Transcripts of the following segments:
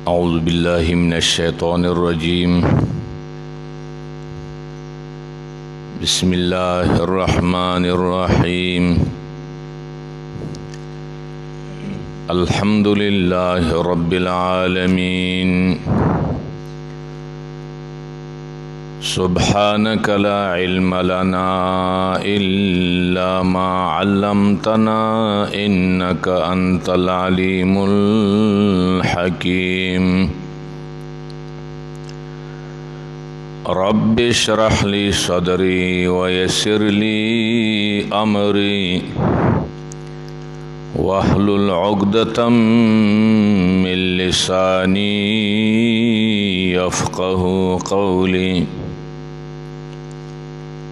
अऊज़ु बिल्लाहि मिनश्शैतानिर्रजीम। बिस्मिल्लाहिर्रहमानिर्रहीम। अल्हम्दुलिल्लाहि रब्बिल आलमीन। सुब्हानक ला इल्म लना इल्ला मा अल्लमतना इन्नक अंतल अलीमुल हकीम। रब्बि इश्रह ली सदरी व यस्सिर ली अमरी वहलुल उक़दतम मिन लिसानी यफ़क़हू क़ौली।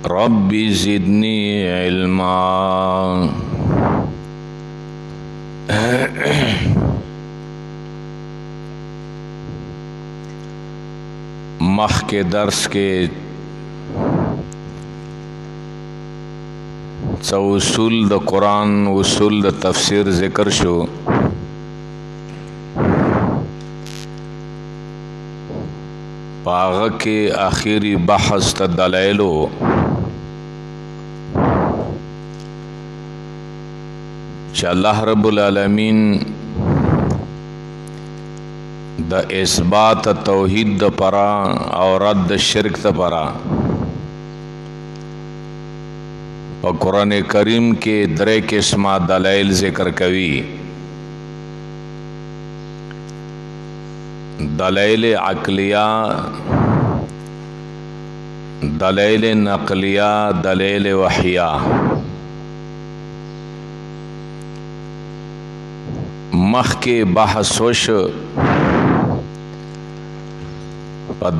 रब्बि ज़िदनी इल्मा। मख के दर्स के उसूल द कुरान, उसूल द तफसीर ज़िक्र शो। पाग के आखिरी बहस त दलैलो च अल्लाह रब्बुल आलमीन द इस्बात तौहीद द परा और रद्द शिरक द परा और कुरान करीम के दरे किस्मा दलाइल ज़िक्र कवी। दलाइल अक़लिया, दलाइल नक़लिया, दलाइल वहिया। मख के बहसोश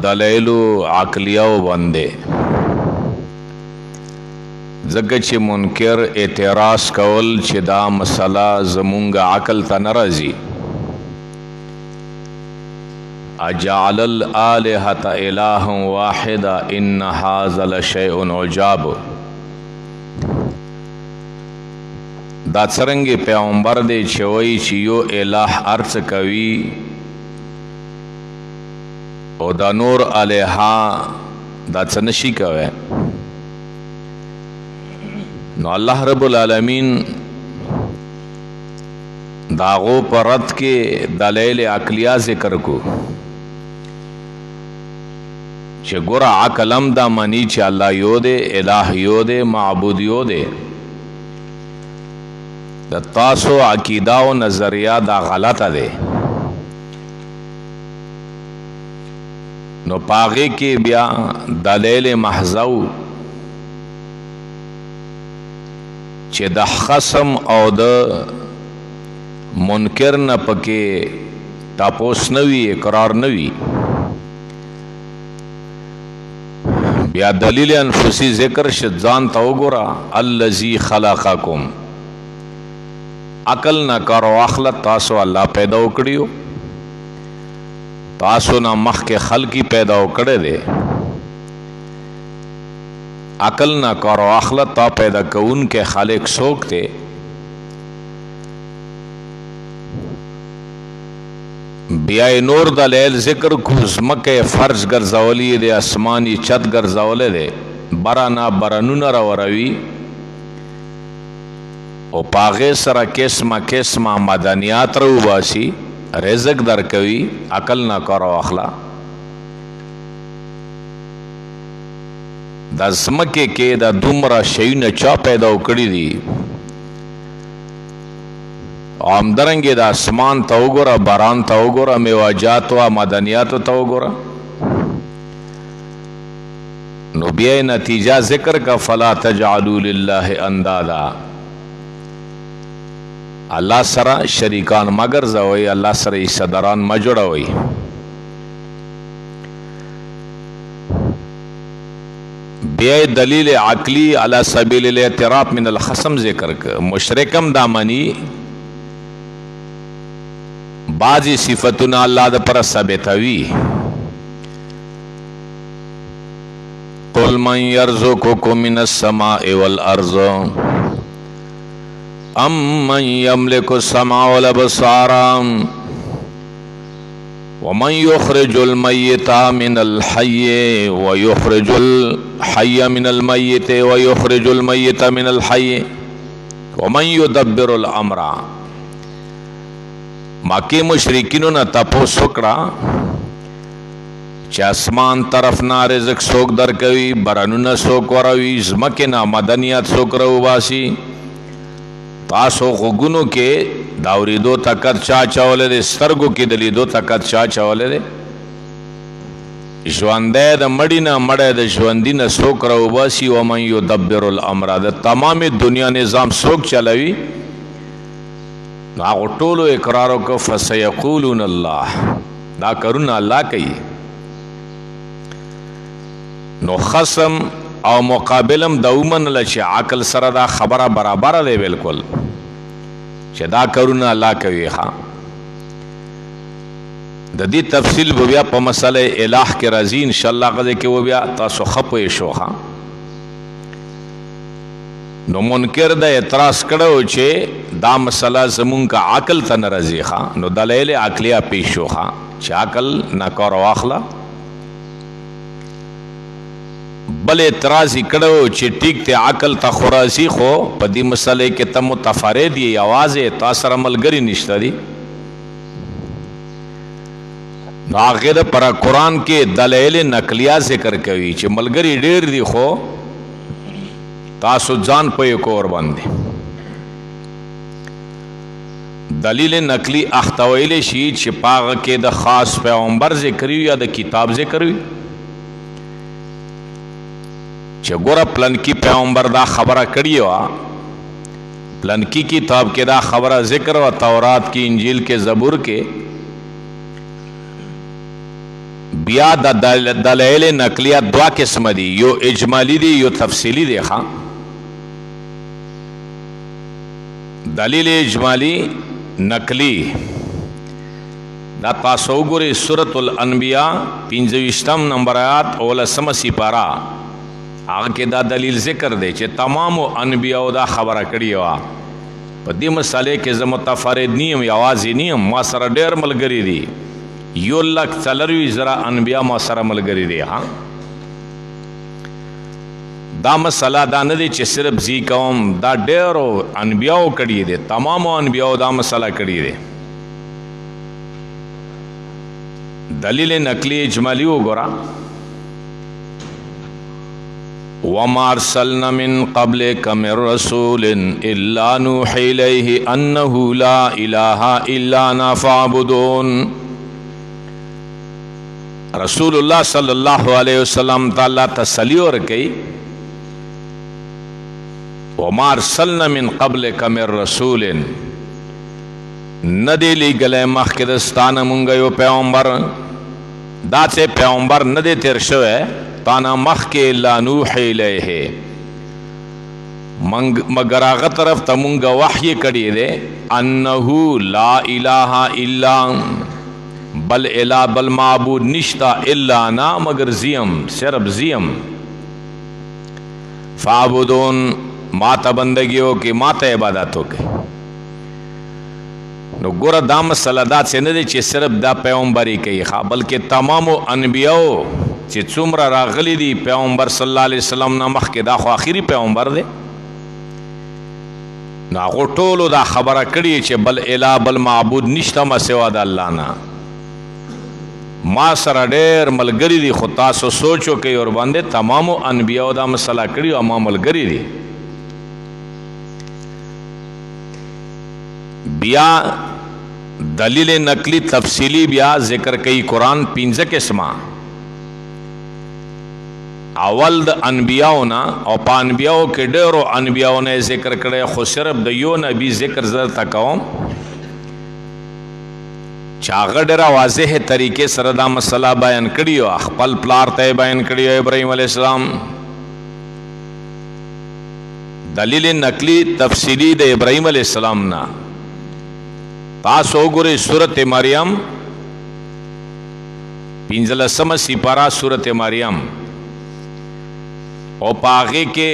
दलाइल अक़लिया बंदे ज़क्र चे मुनकर एतराज़ कवल चे दा मसला ज़मुंग अक़ल ता न राज़ी। अजअलल आलिहता इलाहन वाहिदा इन्न हाज़ा लशैउन उजाब। दा सरंगे पैगंबर दे चवई चियो इलाह अर्च कवी और दा नूर आलिहा दा चनशी कवे। नो अल्लाह रब्बुल आलमीन दागो पर रद के दलाइल अक़लिया ज़िक्र को चे गुरा अक़लम दा मनी चे अल्लाह योदे, इलाह योदे, माबूद योदे। द तासो अकीदा व नज़रिया दा गलत दे। नो पागे के बिया दलाइल महज़ऊ चे द खसम और द मुनकर न पके तापोस नवी इकरार नवी। बिया दलील अनफुसी ज़िक्र शजान तवगुरा अल्लज़ी खलक़कुम। अकल न करो अखलत तासो अल्लाह पैदा उकड़ियो, तासो ना मख के खल की पैदा उकड़े दे। अकल न करो अखलत ता पैदा कउन के खालिक सोकते। बियाए नूर दलाइल ज़िक्र खुजमके फर्ज गर्जावली दे, आसमानी छत गर्जावले दे, बराना बरनुना रवरवी और पागे सरा किस्मा किस्मा मदनियात रउबासी रिज़्क़ दर कवी। अकल न करो अखला दा ज़मके के दा दुमरा शयून चा पैदा उकड़ी दी। आमदरंगे दा आसमान तवगुरा, बारान तवगुरा, मेवाजात व मदनियात तवगुरा। नुबिया नतीजा ज़िक्र का फला तजअलू लिल्लाहि अंदादा। अल्लाह सरा शरीकान मगर ज़वई, अल्लाह सरा हिस्सेदारान मजुड़वई। बिया दलील अक़ली अला सबील इतिराफ़ मिनल खसम ज़िक्र का मुशरिकम दामनी बाजी सिफतुना अल्लाह द पर सबतवी। कुल मन यर्ज़ुकुकुम मिनस समाइ वल अर्ज़ अम्मन यमलिकु समा वल अबसार वमन युखरिजुल मय्यिता मिनल हय्य व युखरिजुल हय्य मिनल मय्यित व युखरिजुल मय्यिता मिनल हय्य वमन युदब्बिरुल अम्रा। मक्की मुशरिकीनो न तपोस वकड़ा चे आसमान तरफ ना रिज़्क सोक दरकवी, बरनुना सोक वरवी, ज़मके ना मदनियात सोक रउबासी, तासो गुनो के दावरी दो तकत चा चावले दे, स्तरगो की दली दो तकत चा चावले दे, ژوندی د مړی نه مړی د ژوندي نه څوک راوباسي ومن یدبر الامر د تمام دنیا نظام څوک چلوي هغو ټولو اقرار وکړه فسیقولون الله دا کارونه الله کوي نو خصم او مقابلم د ومنله چې عقل سره دا خبره برابره دی بالکل چې دا کارونه الله کوي ښه د دې تفصیل به بیا په مسله الہ کې راځي ان شاء الله غږ کې و بیا تاسو خپوي شوخه نو منکر د اعتراض کړو چې دا مسله زمون کا عقل ته ناراضي ښه نو دلایل عقلیه پیښ شوخه چې عقل ناکار واخلا بل اعتراض کړو چې ټیک ته عقل ته خراسي خو په دې مسله کې ته متفرد یې आवाज تاسو عملګری نشته دي آخر پر قرآن کے دلائل نقلیہ ذکر کوي چې ملګری ډیر دي خو تاسو ځان په یو کور باندې دلیل نقلی اختویل شي چې پاغه کې د خاص پیغمبر ذکر یا د کتاب ذکر وي چې ګوره پلنکی پیغمبر دا خبره کړی و پلنکی کتاب کې دا خبره ذکر و تورات کی انجیل کې زبور کې بیا د دلائل نقلیه دوا قسم دي یو اجمالی دي یو تفصیلی دي ښا دلیل اجمالی نقلی دا تاسو ګورئ سورۃ الانبیاء 25 نمبر آیات اولسمه سپاره هغه کې دا دلیل ذکر دی چې تمام انبیاء دا خبره کړی و په دې مسالې کې زه متفرد نیم یوازې نیم ما سره ډېر ملګري دي یو لک څلروي زره انبیا ما سره ملګري دي ها دا مسله دا نه دي چې صرف زی قوم دا ډېرو انبیاو کړي دي تمامو انبیاو دا مسله کړي دي دلیل نقلی اجمالی وګوره وما ارسلنا من قبلك من رسول الا نوحي اليه انه لا اله الا انا فاعبدون رسول اللہ صلی اللہ علیہ وسلم تعالی تسلی ورکئی وما ارسلنا من قبلک من رسول ندی لګلې مخکې دستانه مونږ یو پیغمبر دا چې پیغمبر ندی تیر شوی تانا مخکې لا نوحی الیه مگر هغه طرف ته مونږ وحی کړی دی انه لا اله الا بل الہ بل معبود نشتا الا انا مگر زیم صرف زیم فعبدون ماتا بندگیو کی ماتا عبادتو کی نو گورا دا مسئلہ دا سے ندی چی صرف دا پیغمبری کئی خواه بلکہ تمامو انبیاءو چی څومره راغلی دی پیغمبر صلی اللہ علیہ وسلم نمخ کے دا خو آخری پیغمبر دے نو اغو ټولو دا خبره کړی چې بل الہ بل معبود نشتا ما سوا دا اللہ نا ما سره ډېر ملګری دي خو تاسو سوچو کوي اور باندې تمامو انبیاء دا مسله کړی او ما ملګری دي بیا دلیل نقلی تفصیلی بیا ذکر کوي قرآن 15 قسمه اول د انبیاءونا او په انبیاءو کې ډېرو انبیاءو نه ذکر کړی خو صرف د یو نبی ذکر زر تکوم چاغه ډېره واضح طریقې سره دا مسله بیان کړی او خپل پلار ته بیان کړی ابراهیم علیه السلام دلیل نقلی تفصیلی د ابراهیم علیه السلام نه تاسو وګورئ سورۃ مریم 15 سپاره سورۃ مریم او پاغه کې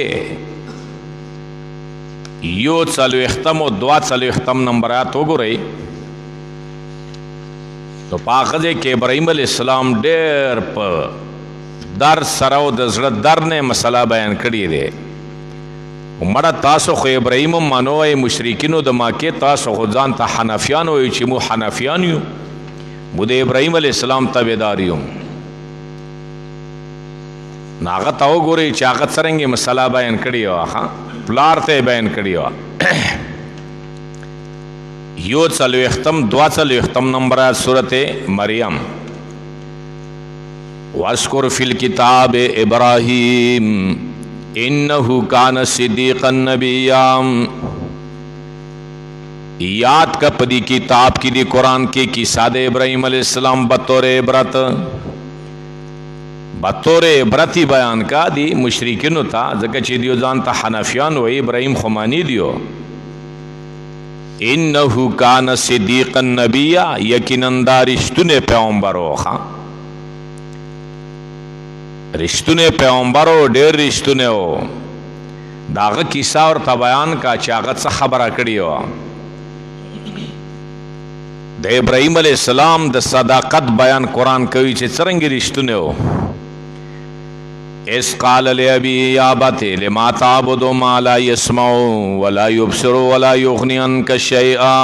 یو څلوېښتم او دوه څلوېښتم نمبرات وګورئ نو پاخذ کې ابراهيم عليه السلام ډېر په در سره او د زړه در نه مسله بیان کړې ده. مړه تاسو خو ابراهيم منوي مشرکینو د مکه تاسو خو ځان ته حنفیان وي چې مو حنفیان یو مو د ابراهيم عليه السلام تابعدار یو. ناغه تاو ګوري چې هغه څنګه مسله بیان کړې و ها پلار ته بیان کړې و. یو څلوختم دوا څلوختم نمبر سورته مریم واذکر فی الکتاب ابراہیم انه کان صدیقا نبیا. یاد کا پدی کتاب کی دی قرآن کی قصہ دے ابراہیم علیہ السلام بطور عبرتی بیان کا دی مشرکینو تا ځکه چې دیو ځان ته حنفیان و ابراہیم خمانی دیو. انه کان صدیقا نبیا یقینا دا رښتونه پیغمبر وخا رښتونه پیغمبر او ډېر رښتونه و. داغه کیسه اور ته بیان کا چې هغه څه خبره کړی و. د ابراهیم علیه السلام د صداقت بیان قرآن کوي چې څرنګه رښتونه و. اس قال لابی یا ابت لما تعبد ما لا يسمع ولا يبصر ولا يغني عنك شيئا.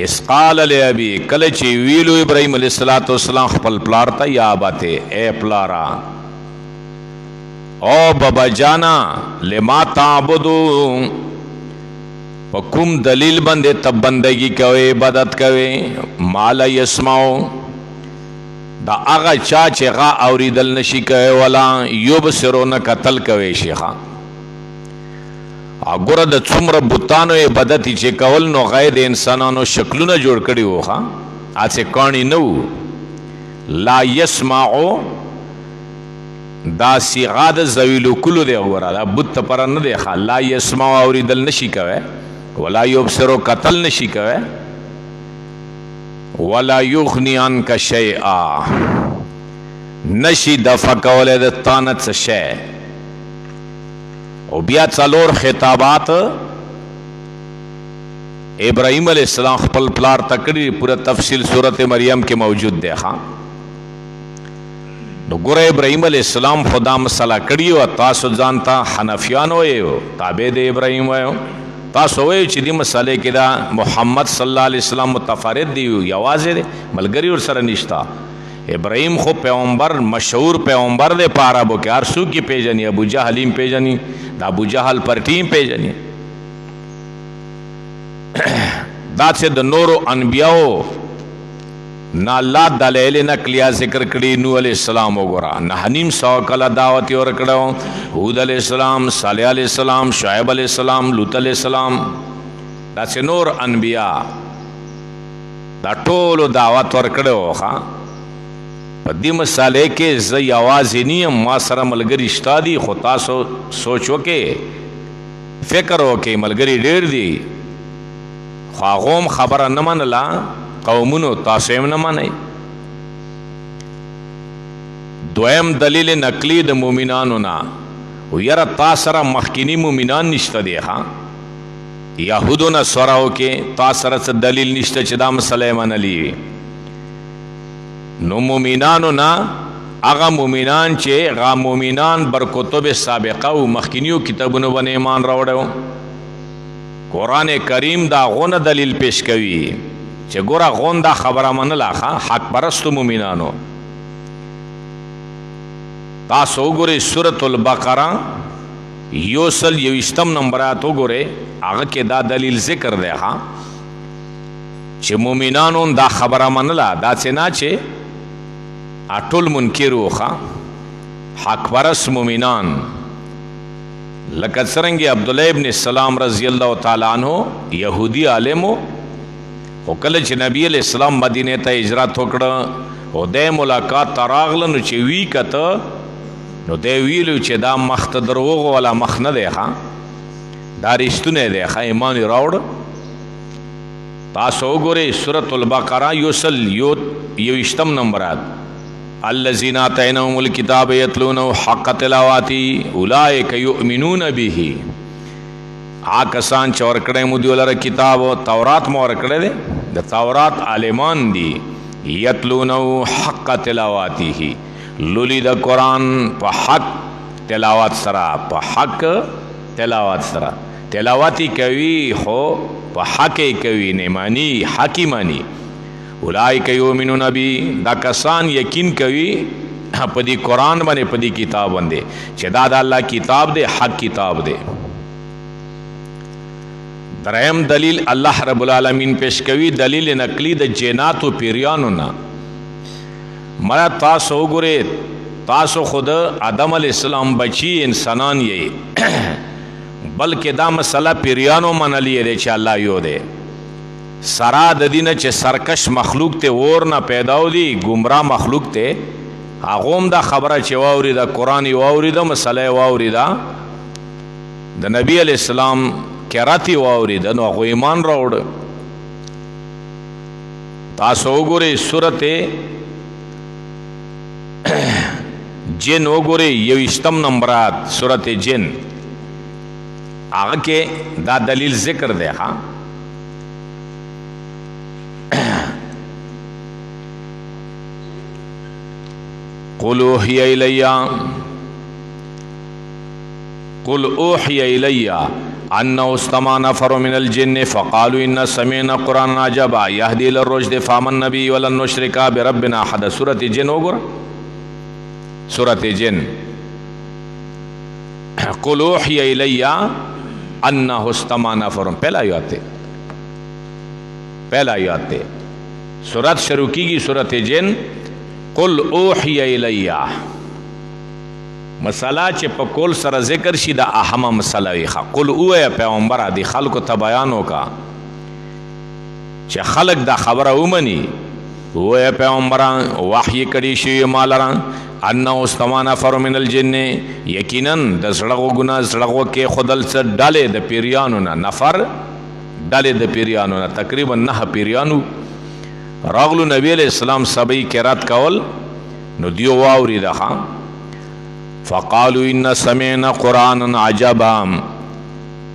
اس قال لابی کله چې ویلو ابراهیم علیه السلام خپل پلار ته یا ابت اے پلارا او بابا جانا لما تعبدو پکم دلیل باندې تب بندگی کوي عبادت کوي ما لا يسمع دا هغه چا چې غا اوریدل نشي کوي ولا یبصرو نه قتل کوي شيخه. اګوره د څومره بوتانو عبادت چې کول نو غیر د انسانانو شکلونه جوړ کړي وخه اڅه کانی نو لا يسمعو دا صيغه د ذویل کلو دی وګوره دا بوت پر نه دی لا يسمع اوریدل نشي کوي ولا يبصرو قتل نشي کوي ولا يغني عنك شيئا نشي دفع کوله د تانت شي. او بیا څلور خطابات ابراهيم عليه السلام خپل پلار تکړي پورا تفصیل سورته مریم کې موجود دی ها. نو ګوره ابراهيم عليه السلام خدا مسله کړي او تاسو ځانته حنفیان وایو تابع د ابراهيم وایو تاسو وایو چې دې مسله کې دا محمد صلی الله علیه وسلم متفرد دی یوازې دی ملګری ور سره نشتا. ابراهيم خو پیغمبر مشهور پیغمبر دی په عربو کې هر څوک یې پیژني. ابو جهل پیژني دا ابو جهل پر ټیم پیژني. دا چې د نورو انبیاو نه الله دلایل نقلیه ذکر کړي. نوح علیہ السلام وګوره 950 کله دعوت یې ورکړو. هود علیہ السلام صالح علیہ السلام شعیب علیہ السلام لوط علیہ السلام دا چې نور انبیا دا ټولو دعوت ورکړو. ښه په دې مسالې کې زه یوازې نه یم ما سره ملګري شته دي خو تاسو سوچ وکړئ فکر وکړئ ملګري ډېر دي خو هغو هم خبره نه منله قومونو تاسو هم نه منئ. دویم دلیل نقلی د مومنانو نه و یاره تا سره مخکینی مومنان نشته دی ښه یهودو نصاراو کې تا سره څه دلیل نشته چې دا مسله یې منلي. نو مومنانو نه هغه مومنان چې هغه مومنان بر کتب سابقه او مخکینیو کتابونو باندې ایمان راوړو. قرآن کریم دا غونه دلیل پیش کوي چې ګوره غون دا خبره منله حق پرستو مومنانو. تاسو وګورئ سورة البقره 121 نمبر آیات وګورئ هغه کې دا دلیل ذکر دی چې مومنانو دا خبره منله دا څه نه چې ټول منکر وخه حق پرست مومنان لکه څرنګه عبد الله ابن السلام رضی الله تعالی عنہ يهودي عالمو خو کله چې نبی علیہ السلام مدینه ته هجرت وکړه او د ملاقات تراغله نو چې وی کته نو دی ویلو چې دا مخ ته دروغ ولا مخ نه دی دا رښتونه دی ایمان راوړ. تاسو وګورئ سورة البقره 121 نمبر آیات الذین آتیناهم الکتاب یتلونه حق تلاوته اولئک یؤمنون به. کسان چې ورکړی مو دی ولره کتاب تورات مو ورکړی دی د تورات عالمان دي یتلونو حق تلاواته لولی د قرآن په حق تلاوت سره په حق تلاوت سره تلاوتی کوي خو په حق کوي نه مانی حق مانی اولئک یؤمنون بی دا کسان یقین کوي په دې قرآن باندې په دې کتاب باندې چې دا د الله کتاب دی حق کتاب دی دریم دلیل الله رب العالمین پیش کوي دلیل نقلی د جنات او پیریانو نه مرا تاسو وګورئ تاسو خود آدم علیہ السلام بچی انسانان یې بلکې دا مسله پیریانو منلی دی چې الله یو دی سرا د دینه چې سرکش مخلوق ته ور نه پیداو دی گمراه مخلوق ته هغه دا خبره چې واوري دا قرآن واوري دا مسله واوري دا د نبی علیہ السلام کراتی واوري دا نو هغه ایمان راوړ تاسو وګورئ سورته جن وګورئ 21 نمبرات سورت جن هغه کې دا دلیل ذکر دی ها قل اوحی الی انه استمع نفر من الجن فقالوا ان سمعنا قرانا عجبا يهدي الى الرشد فآمنا به ولن نشرك بربنا احد سورت جن وګورئ سورت جن قل اوحی الی انه استمع نفر پہلا آیات تے سورت شروع کی گی سورت جن قل اوحی الی مسئلہ چې په کول سره ذکر شي دا اهمه مسئله وي قل اوه پیغمبر دی خلکو ته بیان وکا چې خلق دا خبره ومني اوه پیغمبران وحی کړي شي مالرا انه استمع نفر من الجن یقینا د زړغو ګنا زړغو کې خودل څه ډاله د پیریانو نه نفر ډاله د پیریانو نه تقریبا 9 پیریانو راغلو نبی علیہ السلام سبی قرات کول نو دیو واوري ده فقالوا ان سمعنا قرانا عجبا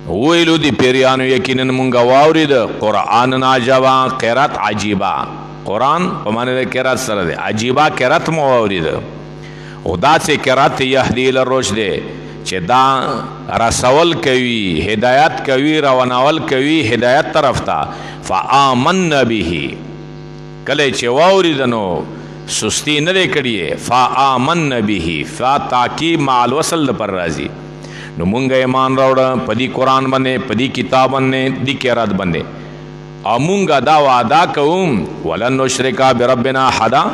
ویلو دی پیریانو یقینا مونږه واوري ده قران عجبا قرات عجيبا قران په معنی د قرات سره ده عجيبا قرات مو واوري ده او دا چې قرات یهدی الرشد چې دا رسول کوي هدایت کوي روانول کوي هدایت طرف ته فآمنا به کله چې واوري دنو سستی نه کړي فآمنا به فا تاکید مع الوصل پر راضي نو مونږه ایمان راوړ په دې قران باندې په دې کتاب باندې دې قرات باندې او مونږه دا وعده کوم ولن نشرک بربنا حدا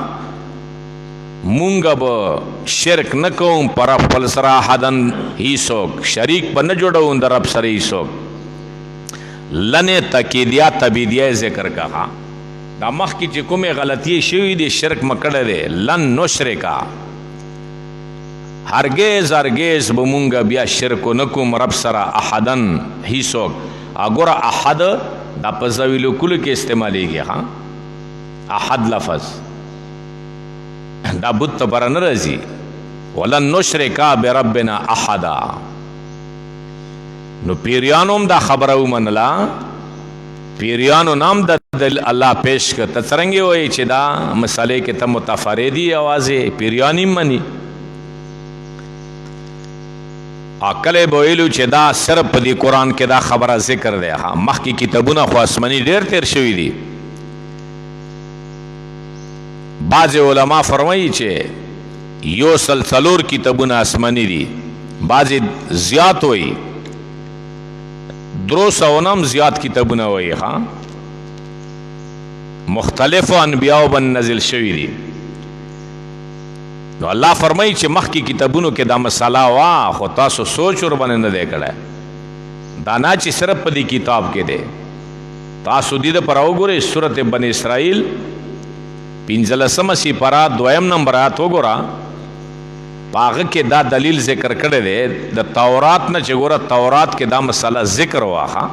مونږه به شرک نه کوم پر خپل سره حدن هیڅوک شریک به نه جوړو در رب سره هیڅوک لنه تکیدیا تبیدیا ذکر کها دا مخ کی چې کومه غلطی شوی دی شرک مکړه دی لن نشرکا هرگز به مونږه بیا شرک نکوم رب سره احدن هیڅوک اګور احد دا په زویلو کول کې استعمالیږي ها احد لفظ دا بت پر نه راځي ولن نشرکا بربنا احدا نو پیریانوم دا خبره ومنلا پیریانو نام د الله پیش کړ ته څنګه وای چې دا مسالې کې ته متفردی आवाज پیریانی منی عقل بویلو چې دا صرف په دې قران کې دا خبره ذکر دی ها مخکې کتابونه خو آسماني ډېر تیر شوی دي بعض علما فرمایي چې یو سلسلور کتابونه آسماني دي بعض زیات وایي 200 زیات کتابونه وایي ها مختلف انبیاء بن نازل شوی دي نو الله فرمایي چې مخکې کتابونو کې دا مسله وا خو تاسو سوچ ور باندې نه دی کړی دا نه چې صرف په دې کتاب کې دی تاسو دې پر وګورئ سورته بنی اسرائیل 15 سپارہ 2 نمبر آیات وګورئ پاغه کې دا دلیل ذکر کړی دی د تورات نه چې ګوره تورات کې دا مسله ذکر واخا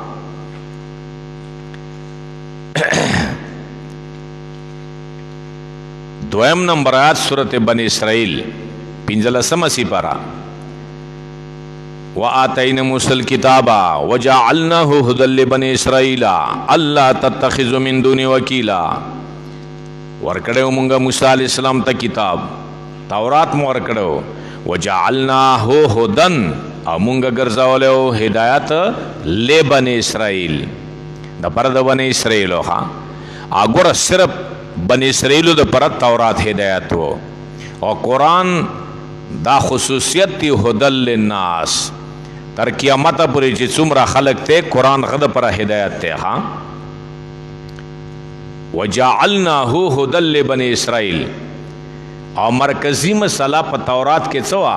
دویم نمبر آیات سورت بنی اسرائیل 15 سپارہ व आतैना मूसल किताबा वजअलनाहु हुदल लिबनी इसराइला अल्ला तत्तखिज़ु मिन दूनी वकीला। वर्कड़ो मुंगा मूसा अलैहिस्सलाम ता किताब तौरात मो वर्कड़ो वजअलनाहु हुदन मुंगा गर्जावले हिदायत ले बनी इसराइल द परद बनी इसराइल हा आगोर सिर्फ बनी इसराइल द परद तौरात हिदायत हो और कुरान दा खुसूसियत ती हुदल लिन्नास तर क़यामत पूरी ची चुमरा खलक ते कुरान खद पर हिदायत ते हाँ वजअलनाहु हुदल लिबनी इसराइल और मरकजी मसला पर तौरात के चवा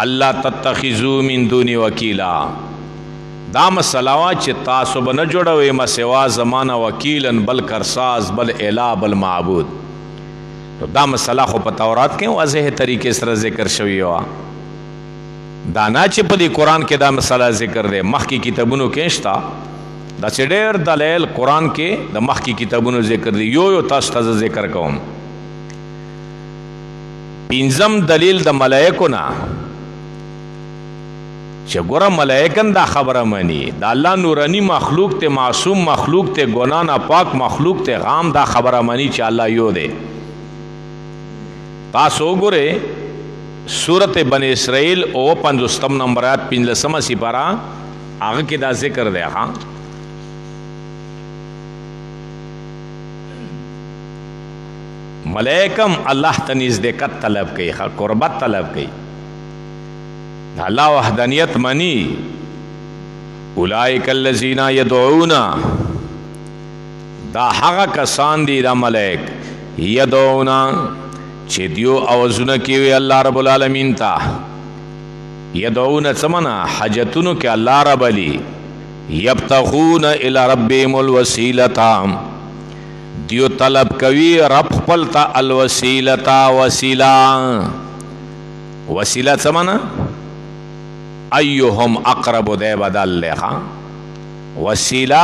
अल्लाह तत्तखिज़ू मिन दूनी वकीला दा मसलावा चे तासो बन जोड़वे मसेवा ज़माना वकीलन बल करसाज बल इला बल माबूद। तो दा मसला खो पर तौरात के वाज़ेह तरीके से ज़िक्र शवी हुआ दाना चे पदी कुरान के दा मसला ज़िक्र दे मख की किताबुनो केशता दा चे ढेर दलाइल कुरान के दा मख की किताबुनो ज़िक्र दी यो तास ताज़ ज़िक्र कौम पिंजम दलील दा मलाइको ना गोरा मलाइकन दा खबर मनी दा अल्लाह नूरानी मखलूक ते मासूम मखलूक ते गुनाह ना पाक मखलूक ते गाम दा खबर मनी चा अल्लाह यो दे तासो गोरे सूरत बनी इसराइल ओ 50 नंबर आयत 15 सिपारा आगे के दा जिक्र दे हाँ मलाइकम अल्लाह तनीज दे कत तलब कई हाँ कुर्बत तलब कई अल्लाह वहदानियत मनी उलाइकल्लज़ीना यदऊना दा हगा कसान दी दा मलाइक यदऊना चे दियो आवाज़ुना किए अल्लाह रब्बुल आलमीन ता यदऊना चमना हजतुनु के अल्लाह रब्बली यब्तगूना इला रब्बिहिमुल वसीलता दियो तलब कवी रब पलता अल वसीलता वसीला वसीला चमना अय्युहुम अक़रबु दे बदल लेखा वसीला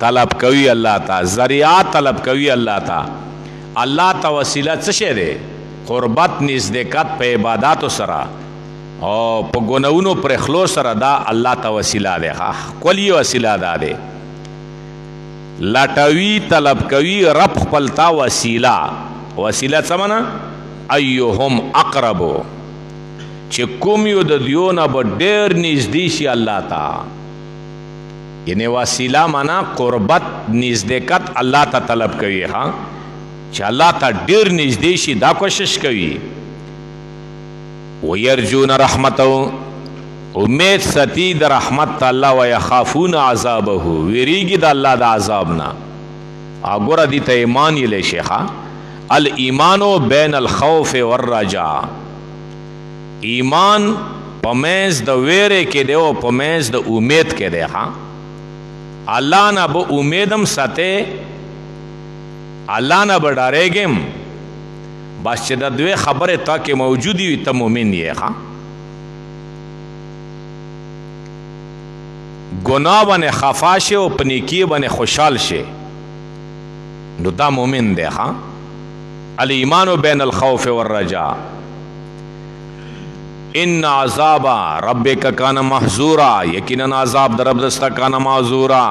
तलब कवी अल्लाह ता जरिया तलब कवी अल्लाह ता वसीला चशे दे क़ुरबत निज़दीकत पे इबादत सरा और पे गुनाहों पर खलो सरा दा अल्लाह ता वसीला दे खा कोली वसीला दा दे लटवी तलब कवी रब पलता वसीला वसीला समना अय्युहुम अक़रबु चे कुम यो द दियो ना ढेर नज़दीशी अल्लाह ता यानी वसीला माना क़ुरबत नज़दीकत अल्लाह ता तलब कवी हाँ चे अल्लाह ता ढेर नज़दीशी दा कोशिश कवी वयरजून रहमतहु उम्मीद सती द रहमत अल्लाह व यखाफून अज़ाबहु विरीगी द अल्लाह दा अज़ाब ना आगोरा दी त ईमान ये शेखा अल ईमानो बैन अल खौफ वर रजा ईमान पमेज द वेरे के दे ओ पमेज द उम्मीद के दे हाँ अल्लाह ना बो उम्मीदम सते अल्लाह ना बडारेगेम बस चे दे खबर ताकि मौजूदी हुई तब मोमिन ये हाँ गुनाह बने खफाशे ओ पनीकी बने खुशाल शे नुदा मोमिन दे हाँ अल ईमानो बैन अल खौफ वर रजा इन अज़ाबा रब्बिका काना महजूरा यकीनन अज़ाब द रब दस्ता काना महजूरा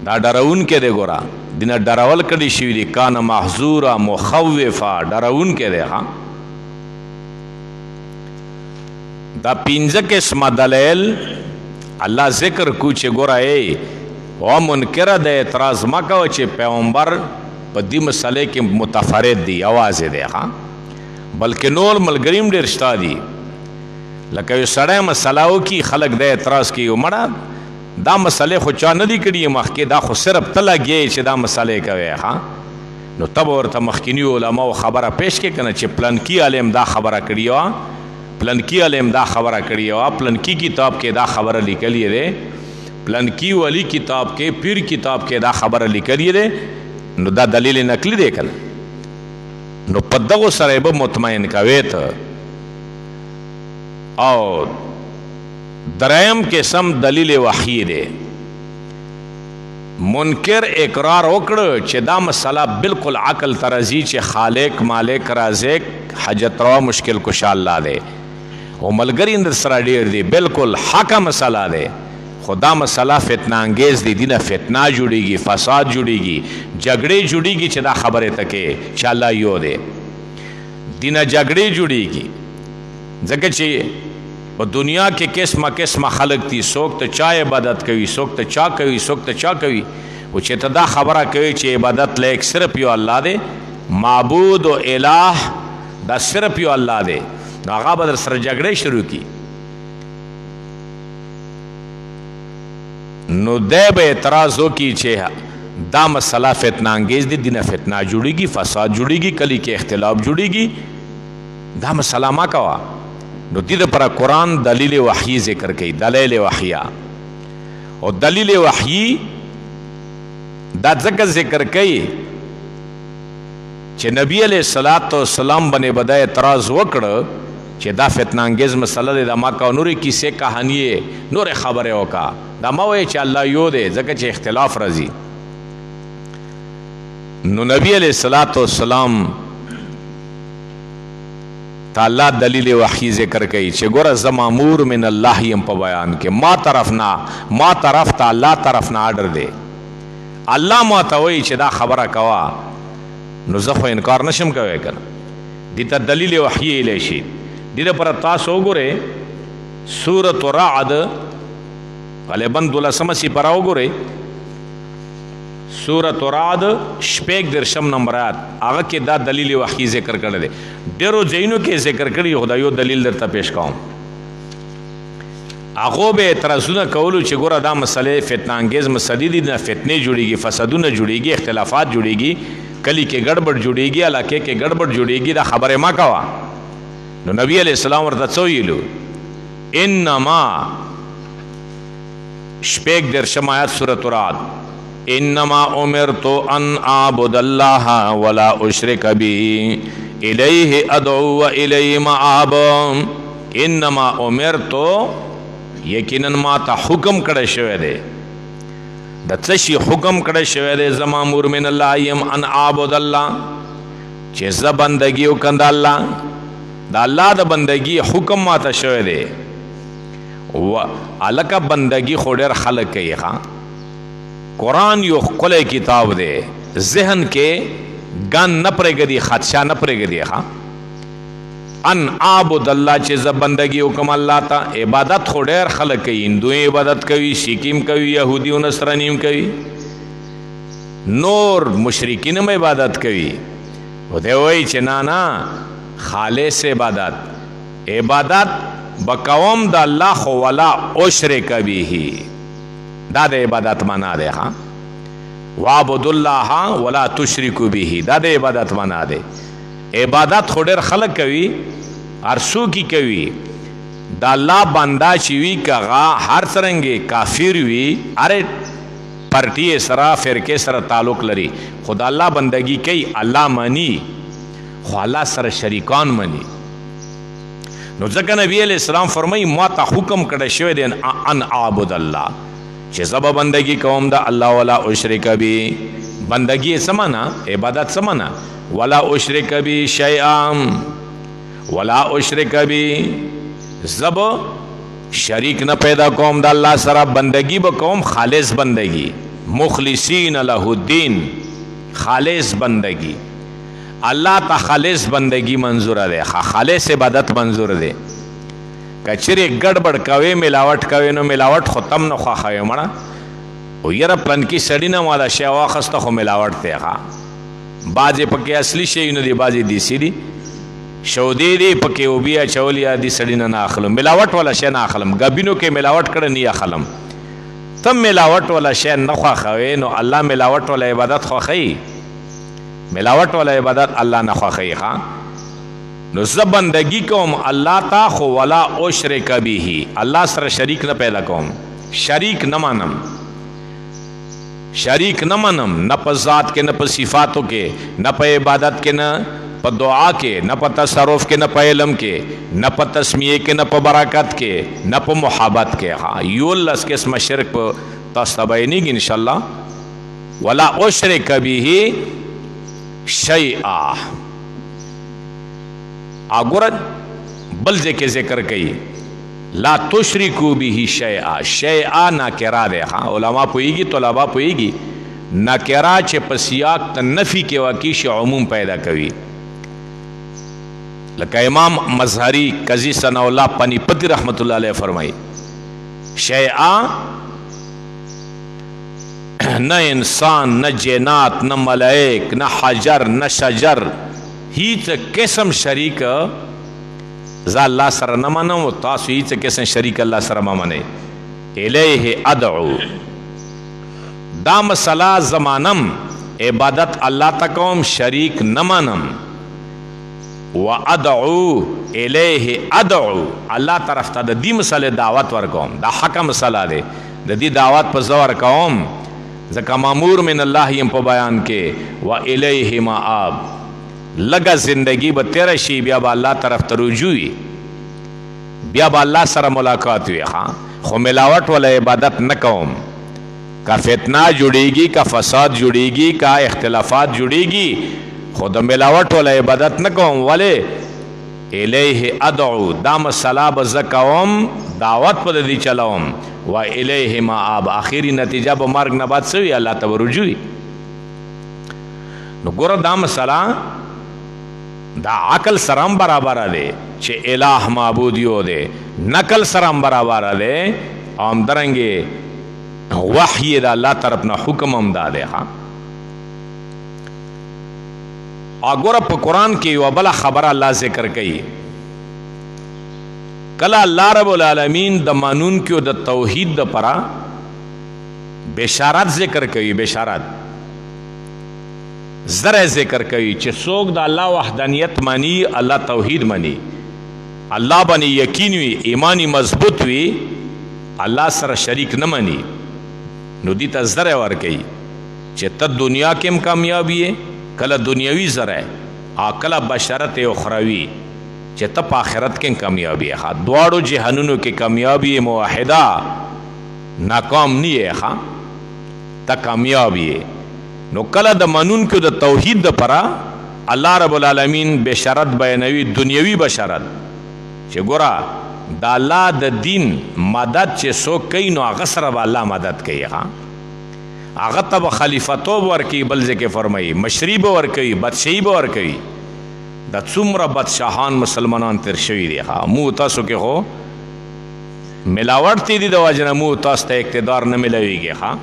दा डराउन के दे गोरा दिन डरावल कड़ी शिवली काना महजूरा मुखव्विफा डराउन के दे हाँ दा पिंजा के स्मा दलेल अल्लाह जिक्र कुछ गोरा ए व मुनकरा दे एतराज़ मका चे पैगंबर बदी मसले के मुतफरद दी आवाज़ दे हाँ बल्कि नोल मलगरीम डेरश्ता दी लका यो सड़े मसलाओं की खलक दे एतराज़ की उमड़ा दा मसले खुचा नदी कड़ी मखके दा खु सिर्फ तला गे चे दा मसले कवे हाँ नो तब और तब मखकिनी उलमा खबर पेश के कना चे प्लनकी आलेम दा खबर कड़ी हुआ प्लनकी आलेम दा खबर कड़ी हुआ प्लनकी किताब के दा खबर लिखलिए दे प्लनकी वाली किताब के पीर किताब के दा खबर लिखलिए दे नो दा दलील नकली देखल नो पद्दगो सरेब मुतमईन कवे तो और दरयम के सम दलील वही दे मुनकर इकरार ओकड़ चे दा मसला बिल्कुल अकल तरजी चे खालिक मालिक राज़िक हजत रवा मुश्किल कुशा अल्लाह दे او ملګری در سره ډیر دی بالکل حقه مسله ده خدا مسله فتنه انگیز دی دینه فتنه جوړیږي فساد جوړیږي جګړې جوړیږي چې دا خبره تکي چې الله یو دی دینه جګړې جوړیږي ځکه چې په دنیا کې قسمه قسمه خلق دي څوک ته چا عبادت کوي څوک ته چا کوي څوک ته چا کوي او چې ته دا خبره کوي چې عبادت لیک صرف یو الله دی معبود او الہ دا صرف یو الله دی نو هغه به در سره جګړې شروع کی نو دی به اعتراض وکړي چې دا مسله فتنه انگیز دی دینه فتنه جوړیږي فساد جوړیږي کلی کې اختلاف جوړیږي دا مسله ما کوا نو دې لپاره قرآن دلیل وحی ذکر کوي دلیل وحیه او دلیل وحی دا ځکه ذکر کوي چې نبی علیہ الصلوۃ والسلام باندې بدای اعتراض وکړ چې دا فتنه انگیز مسله ده ما کا نورې کیسه کہانی نور خبره وکا دا ما وای چې الله یو دی ځکه چې اختلاف راځي نو نبی علیہ الصلوۃ والسلام تعالی دلیل وحی ذکر کوي چې ګوره زمامور من الله یم په بیان کې ما طرف ته الله طرف نه آرډر دی الله ما ته وایي چې دا خبره کوا نو زه خو انکار نشم کوي کنه دې ته دلیل وحی الی شي دې لپاره تاسو وګورئ سورۃ رعد غالبا 12 سپاره وګورئ سورۃ رعد شپږ درشم نمبرات هغه کې دا دلیل وحی ذکر کړل دی ډیرو ځایونو کې ذکر کړی خدای یو دلیل درته پیش کوم هغه به اعتراضونه کولو چې ګوره دا مسئله فتنه انگیز مسلې دي نه فتنې جوړیږي فسادونه جوړیږي اختلافات جوړیږي کلی کې ګډوډ جوړیږي علاقې کې ګډوډ جوړیږي دا خبره ما کوا نو نبی علیہ السلام ورته څه ویلو انما شپږ درشم آیات سورۃ رعد انما امرت ان اعبد الله ولا اشرك به الیه ادعو والیه مآب انما امرت یقینا ما ته حکم کړی شوی دی د څه شي حکم کړی شوی دی زما مور من الله یم ان اعبد الله چې زه بندګي وکړم د الله د الله د بندګي حکم ما ته شوی دی و الکه بندګي خو ډېر خلک کوي ښه قرآن یو ښکلی کتاب دی ذهن کې ګن نه پرېږدي خدشه نه پرېږدي ښه ان عابد الله چې زه بندګي وکم الله ته عبادت خو ډېر خلک کوي هندوی عبادت کوي سیکیم کوي یهودي او نصرانیم کوي نور مشرکین هم عبادت کوي و دی وایي چې نه خالص عبادت بقوم د الله خو ولا اشرک به دا د عبادت معنا ده ها وعبد الله ولا تشرکو به دا د عبادت معنا ده عبادت خو ډېر خلک کوي ارسو کی کوي د الله بندا چې وي کغه هر څرنګه کافر وي اره پارټي سره فرقه سره تعلق لري خدا الله بندگی کوي الله مانی خو الله سره شریکان مانی نو ځکه نبی علیہ السلام فرمایي ما ته حکم کړی شوی دی ان اعبد الله چې زبا بندگی کوم د الله ولا اشرک به بندگی سمانا عبادت سمانا ولا اشرک به شیئا ولا اشرک به زب شریک نه پیدا کوم د الله سره بندگی به کوم خالص بندگی مخلصین له الدین خالص بندگی الله ته خالص بندگی منظور ده خالص عبادت منظور ده کچری ګډبډ کوي ملاوت کوي نو ملاوت ختم نه خوخوي مړه او یره پلن کی سړی نه والا شی واخسته خو ملاوت ته ها باځه پکې اصلي شی نه دی باځه دی سیدی شودی دی پکې او بیا چولیا دی سړی نه اخلم ملاوت والا شی نه اخلم غبینو کې ملاوت کړه نه اخلم تم ملاوت والا شی نه خوخوي نو الله ملاوت والا عبادت خوخی ملاوت والا عبادت الله نه خوخی ها نو زه بندگی کوم الله تا خو ولا اشرک به الله سره شریک نه پیدا کوم شریک نه مانم شریک نه مانم نه په ذات کې نه په صفاتو کې نه په عبادت کې نه په دعا کې نه په تصرف کې نه په علم کې نه په تسمیه کې نه په برکت کې نه په محبت کې ها یو لس قسم شرک په تاسو بیانېږي ان شاء الله ولا اشرک به شیئا اګور बल के ज़िक्र कई ला तुशरिकू बिही शैआ, शैआ नाकिरा दे। हाँ उलमा पोईगी तलबा पोईगी नाकिरा चे पसियाक त नफी के वाकीश उमूम पैदा कवी। लका इमाम मजहरी कजी सनाउल्लाह पानीपति रहमतुल्लाह अलैह फरमाई शैआ न इंसान न जैनात न मलाइक न हजर न शजर हीच किस्म शरीक जा अल्लाह सर न मानो तासु हीच किस्म शरीक अल्लाह सर मने इलैहि अदउ दा मसला जमानम इबादत अल्लाह तकौम शरीक न मानम व अदउ इलैहि अदउ अल्लाह तरफ ता दी मसले दावत वर कौम दा हक मसला दे दी दावत पर जवर कौम ज़का मामूर मिन अल्लाह यम पे बयान के व इलैहि माआब लगा जिंदगी ब तेरा शी बिया अल्लाह तरफ तरुजुई बिया अल्लाह सर मुलाकात हुई। हाँ खो मिलावट वाला इबादत न कौम का फितना जुड़ेगी का फसाद जुड़ेगी का इख्तिलाफात जुड़ेगी खुद मिलावट वाला इबादत न कौम वाले इलैहि अदउ दाम सला बज़कौम दावत पर दी चलाओम व इलैहि माआब आखिरी नतीजा ब मार्ग न बात सवी अल्लाह तब रुजुई। नो गोर दाम सला दा अकल सरम बराबर दे चे इलाह माबूदियो दे नकल सरम बराबर दे आम दरंगे वही दा अल्लाह तरफ ना हुक्म अमदा दे। हाँ आगोर कुरान की वबला खबर अल्लाह जिक्र कई कला अल्लाह रब्बुल आलमीन द मानून क्यों द तौहीद द परा बेशारत जिक्र कई बेशारत जरा जिक्र कई चे सोग द अल्लाह वहदानियत मानी अल्लाह तौहीद मानी अल्लाह बनी यकीन हुई ईमानी मजबूत हुई अल्लाह सर शरीक न मानी नुदी ता जरा वर कई चे तद दुनिया के कामयाबी है कला दुनियावी जरा आ कला बशरत उखरवी चे तप आखिरत के कामयाबी है। हाँ द्वाड़ो जहानुनों की कामयाबी मुवाहिदा नाकाम नहीं है। हाँ ता कामयाबी है नो कला द मनून क्यों द तौहीद द परा अल्लाह रब्बुल आलमीन बेशरत बयानवी दुनियावी बशरत चे गोरा द अल्लाह द दीन मदद चे सो कई नो अगसर अल्लाह मदद कई। हाँ आगा तब खलीफतो वर की बल्जे के फरमाई मशरीब वर कई बदशाही वर कई द सुमरा बदशाहान मुसलमानान तिरशवी दे। हाँ मुँह तसो के हो मिलावट ती दी दवाजना मुँह तस ते इक़्तिदार न मिलेगी। हाँ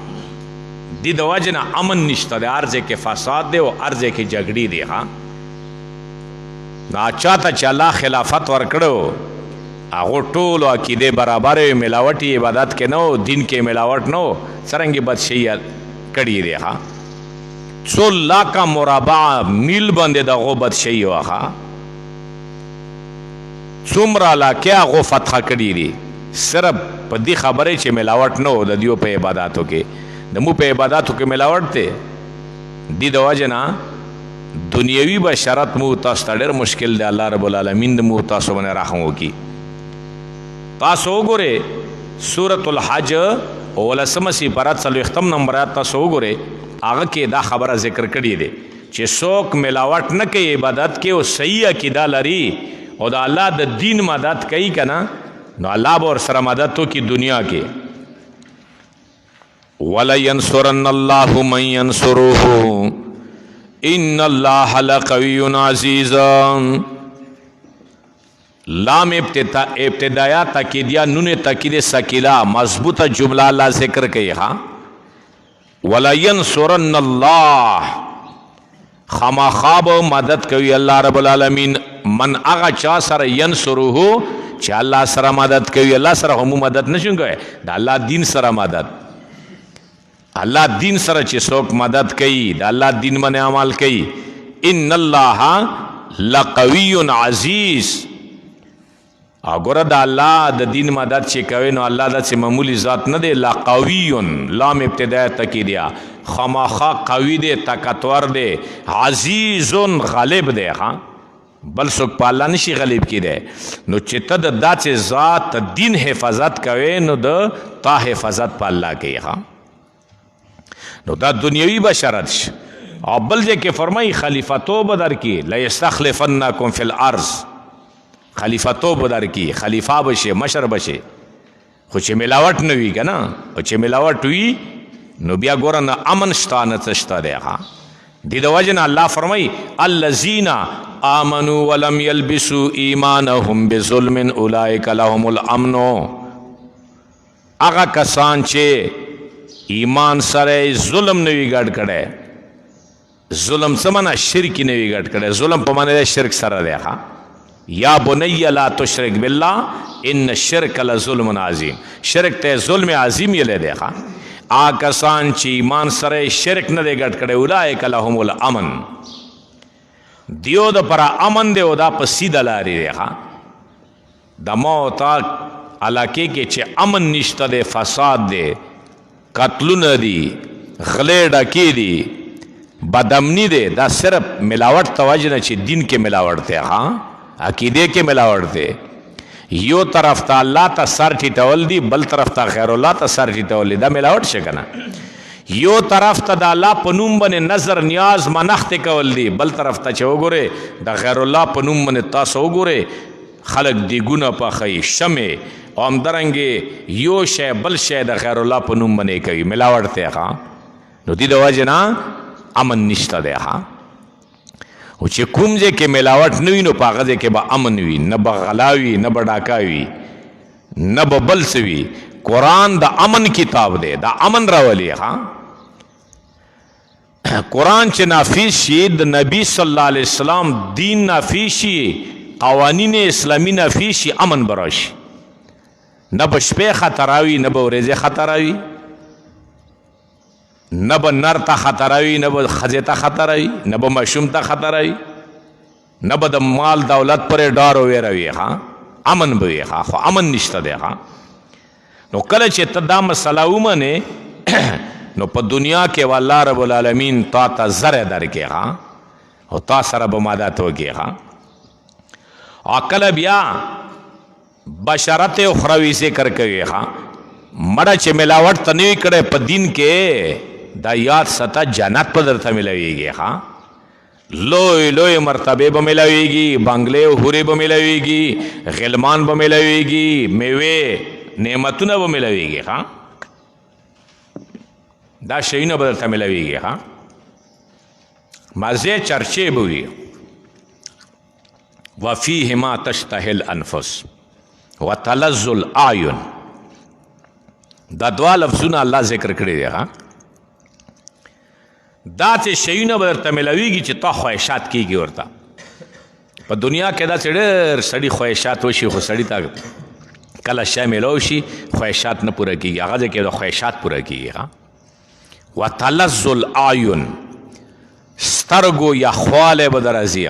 दी दवाजना अमन निश्ता दे अर्जे के फसाद दे वो अर्जे की झगड़ी दे। हाँ ना चाहता चला खिलाफत वर करो आगो टोल अकीदे बराबर मिलावटी इबादत के नो दिन के मिलावट नो सरंगी बदशाही कड़ी दे। हाँ 16 का मुराबा मील बंदे दा गो बदशाही हुआ। हाँ सुमरा ला क्या गो फतह कड़ी दी सिर्फ पदी खबरें चे मिलावट नो दियो पे इबादतों के दमू पे इबादतों के मिलावट थे दी दवाजना दुनियावी बशरत मुँह तस्तर मुश्किल दे अल्लाह रब्बुल आलमीन मुँह तसो बने राखों की तासो गोरे सूरतुल हज ओला समसी परत सलो इख्तम नंबर तासो गोरे आगे के दा खबर जिक्र करी दे चे सोक मिलावट न के इबादत के वो सही अकीदा लरी और दा अल्लाह द दीन मदद कई का ना नो अल्लाह और सर मदद तो की दुनिया के वला यंसुरन्नल्लाहु मन यंसुरुहु इन्नल्लाह लक़वियुन अज़ीज़। लाम इब्तिदाया तकीदिया नून तकीद सकीला मजबूत जुमला अल्लाह जिक्र कई। हाँ वला यंसुरन्नल्लाह खमाखाब मदद कवी अल्लाह रब्बुल आलमीन मन आगा चा सर यंसुरुहु चा अल्लाह सर मदद कवी अल्लाह सर हमू मदद न चुंगे दा अल्लाह दीन सर मदद अल्लाह दीन सर चे सोक मदद कई दा अल्लाह दीन मने अमल कई इन्नल्लाह लक़वियुन अज़ीज़ अगोरा दा अल्लाह द दीन मदद चे कवे नो अल्लाह दा से मामूली ज़ात न दे लक़वियुन लाम इब्तिदाया तकीदिया खमाखा कवी दे ताकतवर दे अज़ीज़ुन गालिब दे। हाँ बल सुख पाला निशी गलीब की दे नो चित्तद दा चे ज़ात दीन हिफाजत कवे नो द ता हिफाजत पाला के। हाँ नो दा दुनियावी बशरत अब्बल जे के फरमाई खलीफतो बदर की ला यस्तखलिफन्नकुम फिल अर्ज़ خلیفتوب در کی، خلیفہ بشه، مشر بشه، خو چې ملاوت نه وي که نه، او چې ملاوت وي نو بیا ګوره نه امن شته نه څه شته دی. دې د وجې نه الله فرمایي الذین آمنوا ولم یلبسوا ایمانهم بظلم اولئک لهم الامن. هغه کسان چې ایمان سره ظلم نه وي ګډ کړی، ظلم څه معنا؟ شرک نه وي ګډ کړی. ظلم په معنی د شرک سره دی. یا بنی لا تشرک بالله ان الشرک لظلم عظیم. شرک ته ظلم عظیم یې لیدی. هغه کسان چې ایمان سره شرک نه دی ګډ کړی اولئک لهم الامن، دیو د پر امن دی او دا په سیده لارې دی. د موت علاقې کې چې امن نشته دی، فساد دی، قتلونه دي، غلې ډکې دي، بدامني دی، دا صرف ملاوت ته وجه نه چې دین کې ملاوت دی، عقیدې کې ملاوت دی. یو طرف ته الله ته سر ټیټول دي، بل طرف ته غیر الله ته سر ټیټول دي، دا ملاوت شي که نه؟ یو طرف ته د الله په نوم باندې نظر نیاز منښت کول دي، بل طرف ته چې وګورئ د غیر الله په نوم باندې تاسو وګورئ خلک دیګونه پخوي، شمې، او همدارنګې یو شی بل شی د غیر الله په نوم باندې کوي، ملاوت دی. نو دې د وجې نه امن نشته دی. او چې کوم ځای کې ملاوت نه وي نو په هغه ځای کې به امن وي، نه به غلا وي، نه به ډاکا وي، نه به بل څه وي. قرآن د امن کتاب دی، د امن راولي. قرآن چې نافذ شي، د نبی صلی الله علیه وسلم دین نافذ شي، قوانین اسلامی نافذ شي، امن به راشي. نه به شپې خطراوي، نه به ورځې خطراوي، نه به نر ته خطراوي، نه به ښځې ته خطراوي، نه به ماشوم ته خطراوي، نه به د مال دولت پرې ډار او ویره وي. امن به وي. خو امن نشته دی. نو کله چې ته دا مسله ومنې نو په دنیا کې و الله رب العالمین تا ته زر درکې، او تا سره به مدد وکړي. او کله بیا بشارت اخروی ذکر کوي، مړه چې ملاوت ته نه وي کړی په دین کې، دا یاد ساته جنت په درته ملاویږي. لوی لوی مرتبه به ملاویږي، بنگلې او حورې به ملاویږي، غلمان به ملاویږي، میوې نعمتونه به ملاویږي. دا شیونه به درته ملاویږي. مزې چرچې به وي. وفیه ما تشتهی الانفس وتلذ الاعین. دا دوا لفظونه الله ذکر کړي دي. دا چې شیونه به درته ملاویږي چې تا خواهشات کېږي ورته. په دنیا کې داسې ډېر سړي خواهشات وشي، خو سړي ته کله شی میلاو شي خواهشات نه پوره کېږي، هغه ځای کې د خواهشات پوره کېږي. وتلذ الاعین، سترګو یخوالی به در راځي.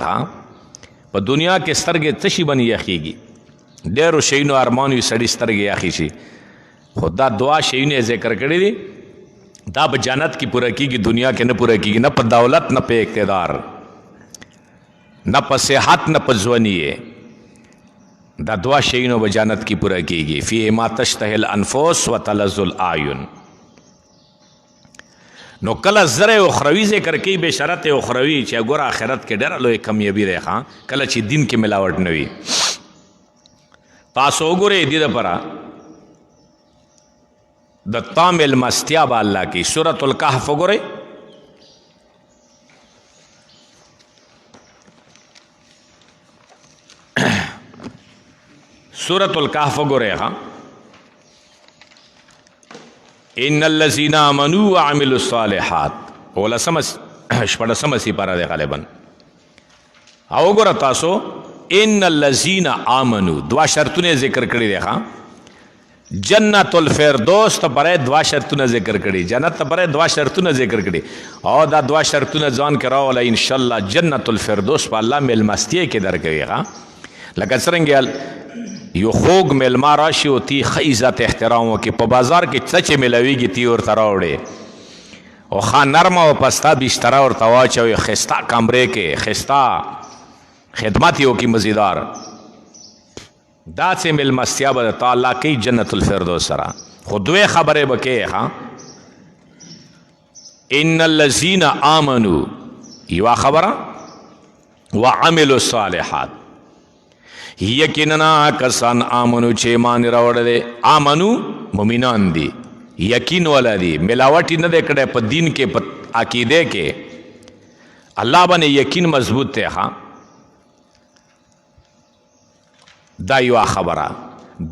په دنیا کې سترګې څه شي باندې یخېږي؟ ډېرو شیونو ارمان وي سړي سترګې یخې شي، خو دا دعا شیونه ذکر کړي دي، دا په جنت کې پوره کېږي، دنیا کې نه پوره کېږي. نه په دولت، نه په اقتدار، نه په صحت، نه په ځواني. دا دعا شیونه په جنت کې پوره کېږي. فیه ما تشتهی الانفس وتلذ الاعین. نو کله زر اخروی ذکر کوي، بشارت اخروی چې ګوره آخرت کې ډېره لوی کامیابي دی کله چې دین کې ملاوت نه وي. تاسو وګورئ دې دپاره د تا میلمستیا به الله کوي. سورة الکهف وګورئ، سورة الکهف وګورئ. ان الذين آمنوا وعملوا الصالحات، ولسم شپږم سپاره دی غالبا. او وګوره تاسو ان الذين آمنوا دوا شرطونه ذکر کړي دي. جنت الفردوس ته پرې دوا شرطونه ذکر کړي، جنت ته پرې دوا شرطونه ذکر کړي، او دا دوا شرطونه ځان کې راوله ان شاء الله جنت الفردوس په الله میلمستیا کې درکوي. لکه څرنګه یو خوږ میلما راشي او تی ښه عزت احترام وکړي، په بازار کې څه چې میلاویږي تی ورته راوړې، او ښه نرمه او پسته بستره ورته واچوي، ښایسته کمرې کې ښایسته خدمت یې وکړي مزیدار. داسې میلمستیا به تا الله کوي جنت الفردوس سره. خو دوې خبرې به کوې. ان الذین آمنوا یوه خبره، وعملوا الصالحات یقینا کسان آمنو چې ایمان راوړل آمنو مومنان دي یقین ولدي ملاوټ نه ده کړه په دین کې په عقیده کې الله باندې یقین مضبوط ته ها دا یو خبره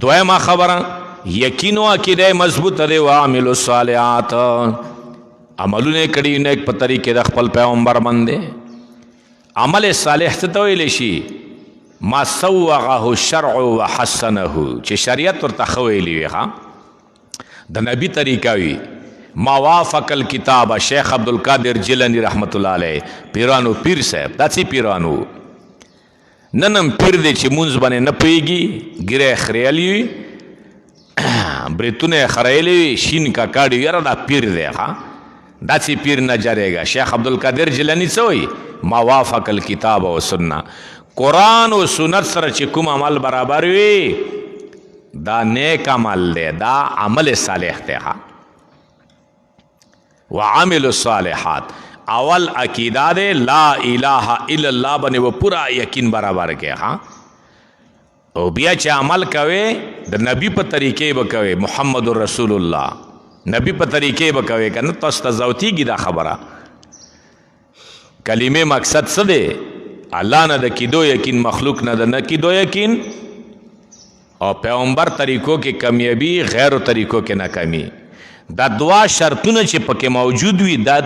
دویمه خبره یقین او عقیده مضبوط ده او عامل الصالحات عملونه کړي نیک په طریقې د خپل پیغمبر باندې عمل صالح څه ته ویل شي ما سوغه الشرع وحسنه چې شریعت ورته خو ویلی وي ها د نبی طریقه وی ما وافق الكتاب شیخ عبدالقادر جیلانی رحمت الله علیه پیرانو پیر صاحب داسې پیرانو ننم پیر دی چې مونږ باندې نه پوهېږي ګیره خریالی وي بریتونه خریالی وي شین کاکاډي یاره دا پیر دی ها داسې پیر نه جاریږي شیخ عبدالقادر جیلانی څه وایي ما وافق الكتاب و سنه قرآن و سنت سره چې کوم عمل برابر وي دا نیک عمل دی دا عمل صالح دی ها وعمل الصالحات اول عقیده دی لا اله الا الله باندې و پورا یقین برابر کې ها او بیا چې عمل کوي د نبی په طریقې به کوي محمد رسول الله نبی په طریقې به کوي کنه تاسو ته زوتیږي دا خبره کلمه مقصد څه دی الله نه د کیدو یقین مخلوق نه د نه کیدو یقین او پیغمبر طریقو کې کامیابی غیر طریقو کې ناکامی دا دوا شرطونه چې پکې موجود وي دا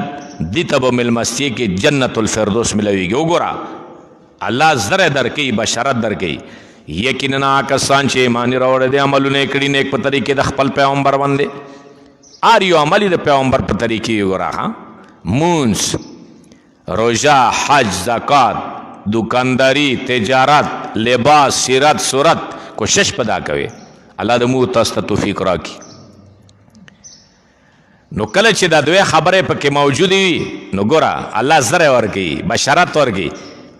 د تب ملمستی کې جنت الفردوس ملويږي وګوره الله زره درکې بشارت درکې یقینا کسان چې ایمان راوړل دي عملونه کړي نیک په طریقې د خپل پیغمبر باندې ار یو عمل د پیغمبر په طریقې وګوره ها مونږ روزه حج زکات دکانداری تجارت لباس سیرت صورت کوشش پدا کوي الله د مو تاسو ته توفیق راکړي نو کله چې دا دوه خبره پکې موجود وي نو ګوره الله زره ورکي بشارت ورکي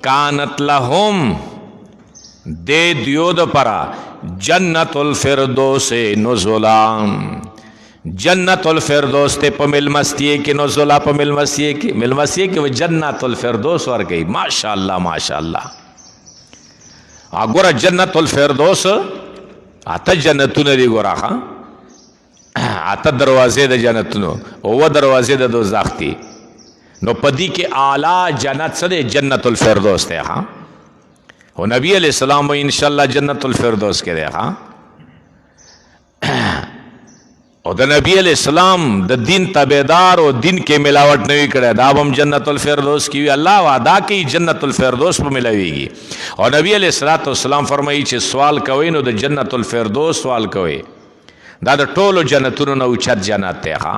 کانت لهم د دیو د پرا جنت الفردوس نزلا جنت الفردوس ته په ملمستی کې نزلا په ملمستی کې جنت الفردوس ورکي ماشاءالله ماشاءالله اګوره جنت الفردوس اته جنتونه دی ګوره ها اته دروازې د جنتونو او دروازې د دوزخ دي نو پدې کې اعلی جنت سره جنت الفردوس ته ها او نبی علیہ السلام ان شاء الله جنت الفردوس کې دی ها او د نبی علیہ السلام د دین تابعدار او دین کې ملاوت نه کړه دا هم جنت الفردوس کې الله وعده کوي جنت الفردوس په ملاويږي او نبی علیہ الصلوۃ والسلام فرمایي چې سوال کوي نو د جنت الفردوس سوال کوي دا د ټولو جنتونو نو چت جنت ته ها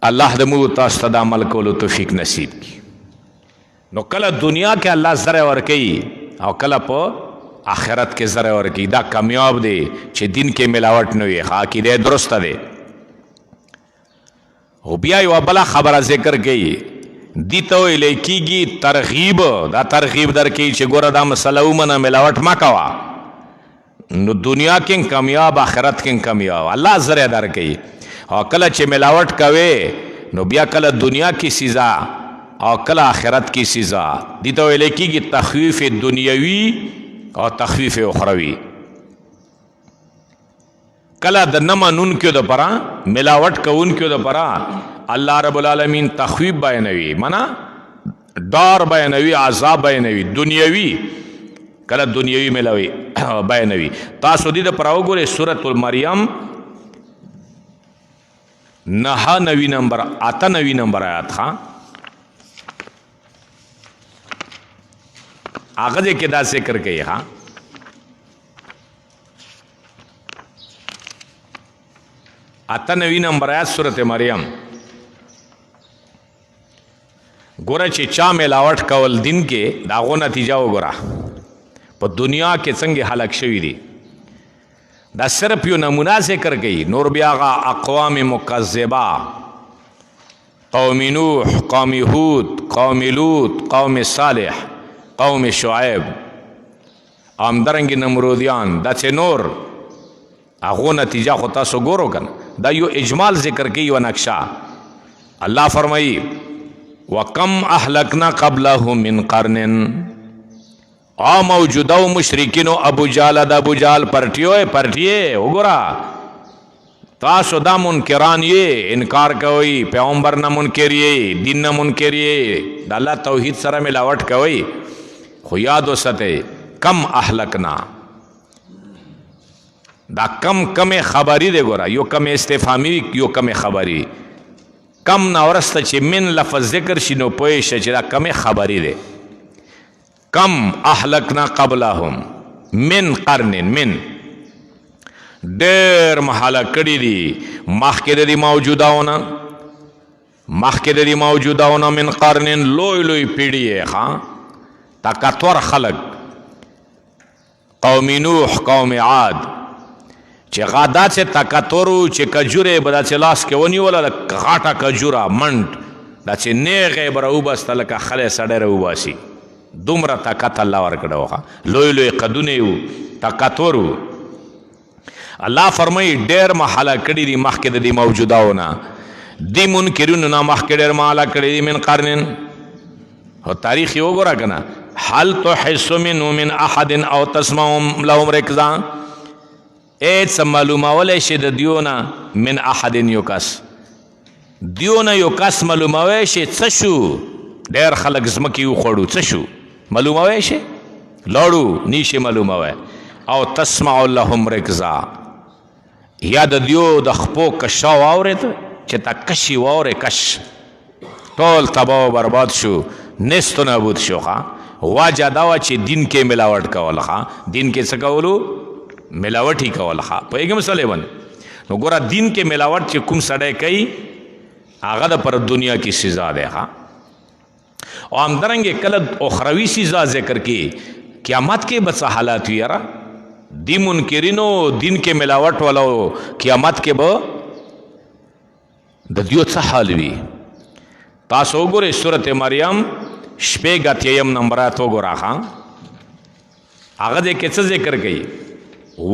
الله د مو تاسو ته د عمل کولو توفیق نصیب کړي نو کله دنیا کې الله زره ور کوي او کله په آخرت کې زره ور کوي دا کامیاب دی چې دین کې ملاوت نه وي عقیده درست ده او بیا یو بل خبره ذکر کړي دي ته ویل کېږي ترغیب دا ترغیب درکې چې ګوره دا مسله ومنه ملاوت ما کوا نو دنیا کې کامیاب آخرت کې کامیاب الله زره درکې او کله چې ملاوت کوي نو بیا کله دنیا کې سزا او کله آخرت کې سزا دي ته ویل کېږي تخفیف دنیوي او تخفیف اخروی کله د نمنون کې د پرا ملاوت کوون کې د پرا الله رب العالمین تخفیف بیانوي معنا دار بیانوي عذاب بیانوي دنیوي کله دنیوي ملاوي بیانوي تاسو دې د پرا وګوره سورۃ المریم 99 نمبر 98 نمبر آیات ها آغاز کې دا ذکر کوي ها اتنوی نمبر آیات سورۃ مریم ګوره چې چا ملاوت کول دین کې داغو نتیجه وګوره په دنیا کې څنګه هلاک شوی دي دا صرف یو نمونه ذکر کوي نور بیا اقوام مکذبه قوم نوح قوم هود قوم لوط قوم صالح قوم شعیب امدرنګ نمرودیان دا څه نور هغه نتیجه خو تاسو ګورو کنه دا یو اجمال ذکر کوي یو نقشه الله فرمایي وکم اهلکنا قبلهم من قرن او موجوده و مشرکینو ابو جال د ابو جال پرټیه وګورا تاسو دا منکران یې انکار کوي پیغمبر نه منکر یې دین نه منکر یې د الله توحید سره ملاوت کوي خو یاد وسته کم اهلکنا دا کم خبری دی ګورا یو کم استفهامی یو کم خبری کم ناورسته چې من لفظ ذکر شي نو پوه شي چې دا کم خبری دی کم اهلکنا قبلهم من قرن من ډېر محاله کړي دي مخکې د دې موجوداونه من قرن لوی پیړۍ ښه طاقتور خلق قوم نوح قوم عاد چې غادا چې طاقتورو چې کجوره به داسې لاس کې ونیوله غاټه کجوره منډ داسې نیغې به راوباسته لکه خلی سړی راوباسي دومره طاقت الله ورکړی وه لوی قدونه وو طاقتور وو الله فرمایي ډېر محاله کړي دي مخکې د دې موجوداونه دې منکرینو نه مخکې ډېر محاله کړي دي من قرن او تاریخ یې وګوره که نه هل تحس منه من احد او تسمع لهم رکزا ایڅ معلومولی شي د دیونه من احد یو کس دیونه یو کس معلوموی شي څه شو ډېر خلک ځمکې وخوړو څه شو معلوموی شي لاړو نیشي معلوموی او تسمع لهم رکزا یا د دیو د خپو کشا واورېد چې تا کشي واورې کش ټول تباه و برباد شو نست و نابود شو واجه دا وه چې دین کې ملاوټ کول دین کې څه کولو ملاوټ یې کول پوهېږې مسلې باندې نو ګوره دین کې ملاوټ چې کوم سړی کوي هغه د پر دنیا کې سزا دی او همدارنګې کله اخروي سزا ذکر کې قیامت کې به څه حالات وي یاره دی منکرینو دین کې ملاوټ ولو قیامت کې به د دیو څه حال وي تاسو وګورئ سورت مریم شپږ اتیم نمبرات وګوره هغه دې کې څه ذکر کوي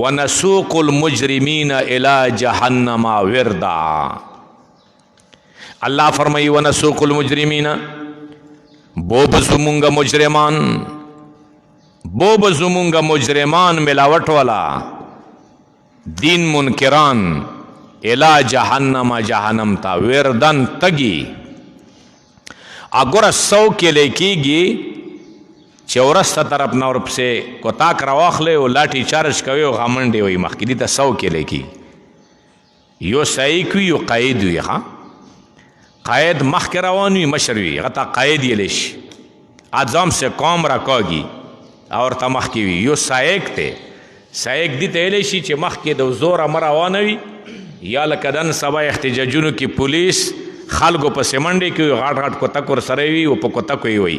ونسوق المجرمین الی جهنم وردا الله فرمایي ونسوق المجرمین بوب زمونگا مجرمان ملاوٹ والا دین منکران الی جہنم جہنم تا وردن تگی اگر سو کے لے کی گی چورست طرف نورپ سے کتاک رواخلے و لاٹی چارج کوئی و غامنڈے وی مخی دیتا سو کے لے کی یو سائیک وی یو قائد وی قائد مخ کے روان وی مشر وی غطا قائد یہ لیش ادزام سے قوم رکا گی اور تا مخ کی وی یو سائیک تے سائیک دیتا ایلیشی چه مخ کی دو زور مروانوی یا لکدن سبا احتجاجونو کی پولیس خلقو پس منڈے کی غاٹ غاٹ کو تکور سروی و پا کو تکوی وی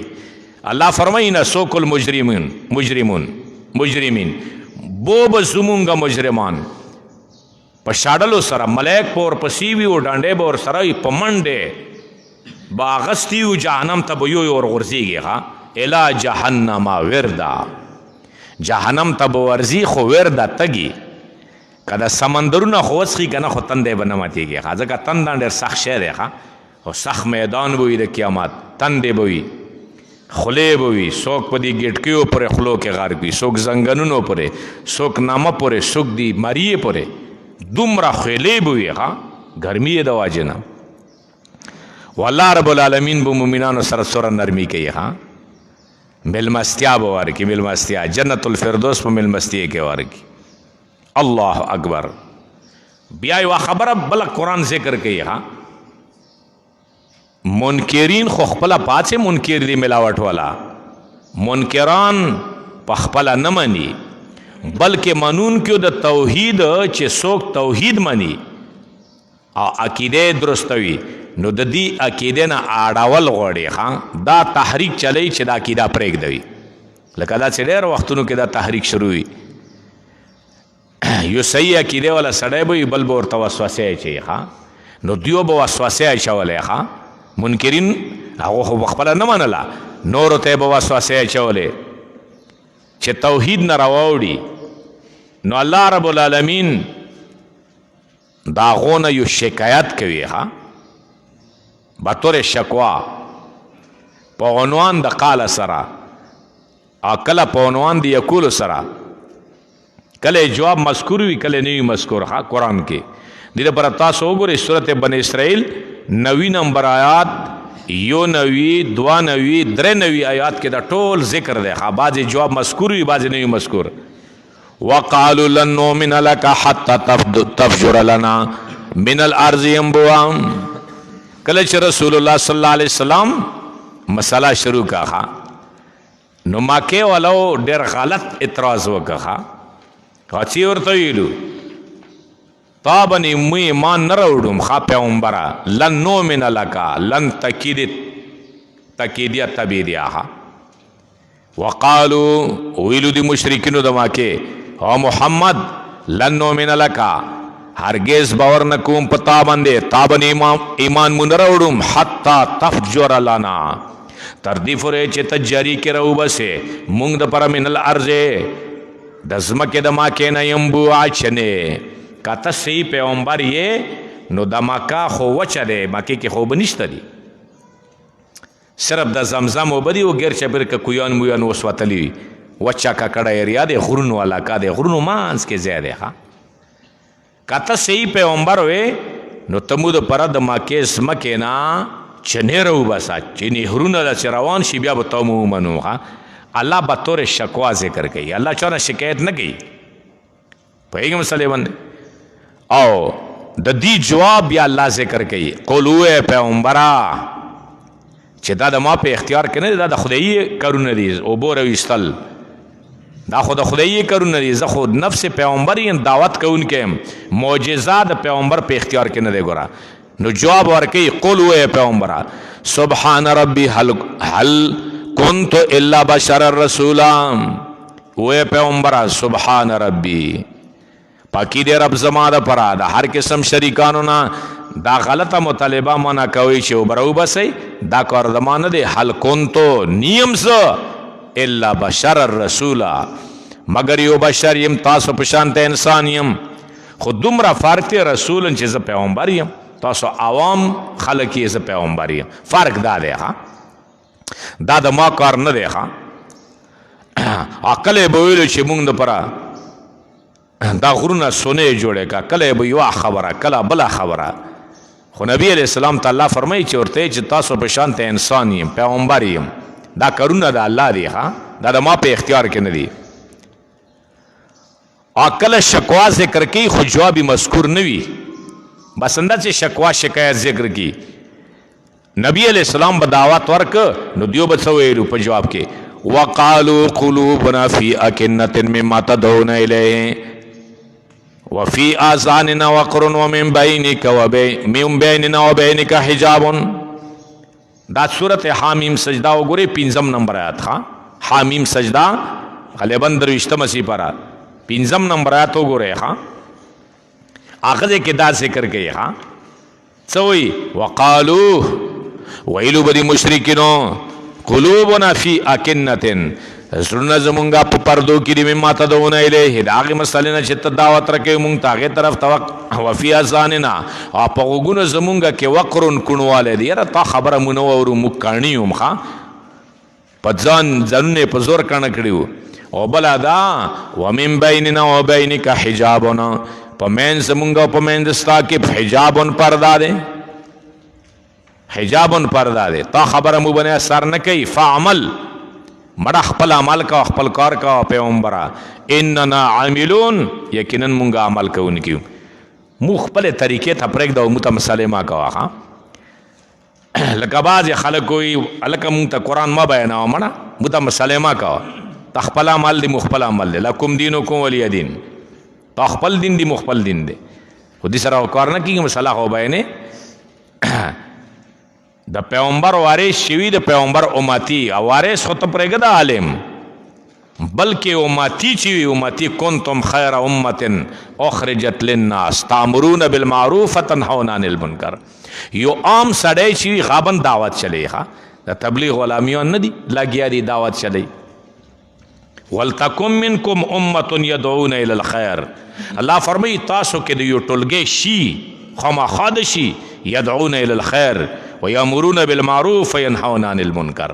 اللہ فرمائی نسوک المجرمین بوب زمونگا مجرمان پا شاڑلو سرا ملیک پور پسیوی و ڈانڈے بور سراوی پا منڈے با غستیو جہنم تا بیوی اور غرزی گی الہ جہنم وردا جہنم تا بورزی خو وردا تگی کدا سمندرونه خو وسخي کنه خو تندې به نه ماتېږي ځکه تندان ډېر سخت شی دی خو سخت میدان به وي د قیامت تندې به وي خولې به وي څوک په دې ګټکیو پورې خولو کې غرق وي څوک زنګنونو پورې څوک نامه پورې څوک دی مریې پورې دومره خولې به وي ګرمي یې د واجې نه والله رب العالمین به مؤمنانو سره سوره نرمي کوي ملمستیا به ورکړي ملمستیا جنت الفردوس په ملمستیا کې ورکړي الله اکبر بیا یو خبره بل قرآن ذکر کوي منکرین خو خپل پاتې منکر دی ملاوت والا منکران په خپل نه مني بلکې منون کې د توحید چې څوک توحید مني او عقیده درستوي نو د دې عقیده نه اړول غواړي دا تحریک چلی چې دا عقیده پرېږدوي لکه دا چې ډېر وختونو کې دا تحریک شروع وي یو صحیح عقیده والا سړی به بل به ورته وسوسه اچوي نو دیو به وسوسه اچولی منکرین هغه خو خپله نه منله نورو ته به وسوسه اچولی چې توحید نه راواوړي نو الله رب العالمین د هغو نه یو شکایت کوي بطور شکوا په عنوان د قال سره کله په عنوان د یقولو سره کله جواب مذکور وي کله نه وي مذکور ها قرآن کې. دې لپاره تاسو وګورئ سورت بنی اسرائیل 90 نمبر آیات 91 92 93 آیات کې دا ټول ذکر دی. بعضې جواب مذکور وي بعضې نه وي مذکور. وقالوا لن نؤمن لك حتى تفجر لنا من الارض ينبوعا. کله چې رسول الله صلی الله علیه وسلم مسله شروع کړه نو مکه والو ډېر غلط اعتراض وکړه. چې ورته ویلو تا باندې مو ایمان نه راوړم ښه پیغمبره لن نؤمن لک لن تکیدیه تبیدیه. وقالو ویلو دی مشرکینو د مکه او محمد لن نؤمن لک هرگز باور نکوم په تا باندې تا باندې ایمان مو نه راوړم حتی تفجر لنا تر دې پورې چې ته جاری کې راوبسې موږ دپاره من الارض د ځمکې د مکې نه ینبوعا چنې. که ته صحیح پیغمبر یې نو د مکه خو وچه دی مکې کې خو به نشته دي صرف د زمزم اوبه دي او ګیر چاپېر که کویان مویان اوس وتلي وي وچه ککړه ایریا دی غرونو علاقه دی غرونو منځ کې ځای دی. که ته صحیح پیغمبر وې نو ته مو دپاره د مکې ځمکې نه چنې راوباسه چې نهرونه ده چې روان شي بیا به ته مو ومنو. الله به طور شکوا ذکر کوي. الله چا نه شکایت نه کوي پوهېږي مسلې باندې. او د دې جواب بیا الله ذکر کوي قولو پیغمبره چې دا د ما په اختیار کې نه دی دا د خدایي کارونه دي اوبو راویستل دا خو د خدایي کارونه دي. زه خو نفس پیغمبر یم دعوت کوونکی یم معجزه د پیغمبر په اختیار کې نه دی. ګوره نو جواب ورکوي قولو پیغمبره سبحان ربی هل کنت الا بشر الرسولا. وې پیغمبره سبحان ربی پاکی دی رب زما د پاره د هر قسم شریکانو نه دا غلطه مطالبه مانا کوي چې وبرو بسئ دا کار د ما نه دی. هل کنتو نیم زه الا بشر الرسولا مگر یو بشر یم تاسو په شانته انسان یم خو دومره فرق دی رسول چې زه پیغمبر یم تاسو عوام خلک یې زه پیغمبر یم فرق دا دی. دا د ما کار نه دی. عقل یې به ویلو چې مونږ دپاره دا غرونه سونې جوړې کا کله به یوه خبره کله بله خبره. خو نبی علیه السلام ته الله فرمایي چې ورته چې تاسو په شانته انسان یم پیغمبر یم دا کارونه د الله دی دا د ما په اختیار کې نه دي. کله شکوا ذکر کوي خو جواب مذکور نه وي بس اندازې شکوا شکایت ذکر کی. نبی علیہ السلام به دعوت ورک نو دیو به څه ویلو په جواب کې وقالوا قلوبنا فی اکنة مما تدعون الیه وفی آذاننا وقر ومن بیننا وبینک حجاب. دا صورت حامیم سجدہ وګورئ 5 نمبر آیات حامیم سجدہ غالباً 23 سپاره 5 نمبر آیات وګورئ. هغه کې دا ذکر کوي څه وایي وقالو ویلو به د مشرکینو قلوبنا فی اکنة زړونه زمونږه په پردو کې دي مما تدعون الیه د هغې مسلې نه چې ته دعوت راکوې مونږ ته هغې طرف ته وفي اذاننا او په غوږونو زمونږه کې وقرن کوڼوالی دی. یاره تا خبره مونږ نه واورو مونږ کاڼي یو په ځانونه یې په زور کاڼه کړي وو. او بله دا ومن بیننا وبینک حجابنا په منځ زمونږ او په منځ ستا کې حجابن پرده دی حجابن پرده دی. تا خبره مو باندې اثر نه کوي فعمل مړه خپل عمل کا خپل کار کا پیغمبره اننا عاملون یقینا مونږ عمل کوونکي مو خپل طریقې ته پرېږده او مو ته مسلې ما کوه. لکه بعضې خلک وایي هلکه مونږ ته قرآن مه بیانوه مړه مو ته مسلې ما کوه تا خپل عمل دی مو خپل عمل دی لکم دینکم ولی دین تا خپل دین دی مو خپل دین دی خو دې سره کار نه کېږي مسله خو بیانې د پیغمبر وارث شوي د پیغمبر امتی او وارث خو ته پرېږده د عالم بلکې امتی چې وي امتی کنتم خیر امة اخرجت للناس تامرون بالمعروف وتنهون عن المنکر. یو عام سړی چې وي غابن دعوت چلی د تبلیغ غلامیان نه دي لګیا دي دعوت چلی. ولتکن منکم امة یدعون الی الخیر الله فرمایي تاسو کې د یو ټولګی شي خامخا د شي یدعون الی الخیر ویامرون بالمعروف وینهون عن المنکر.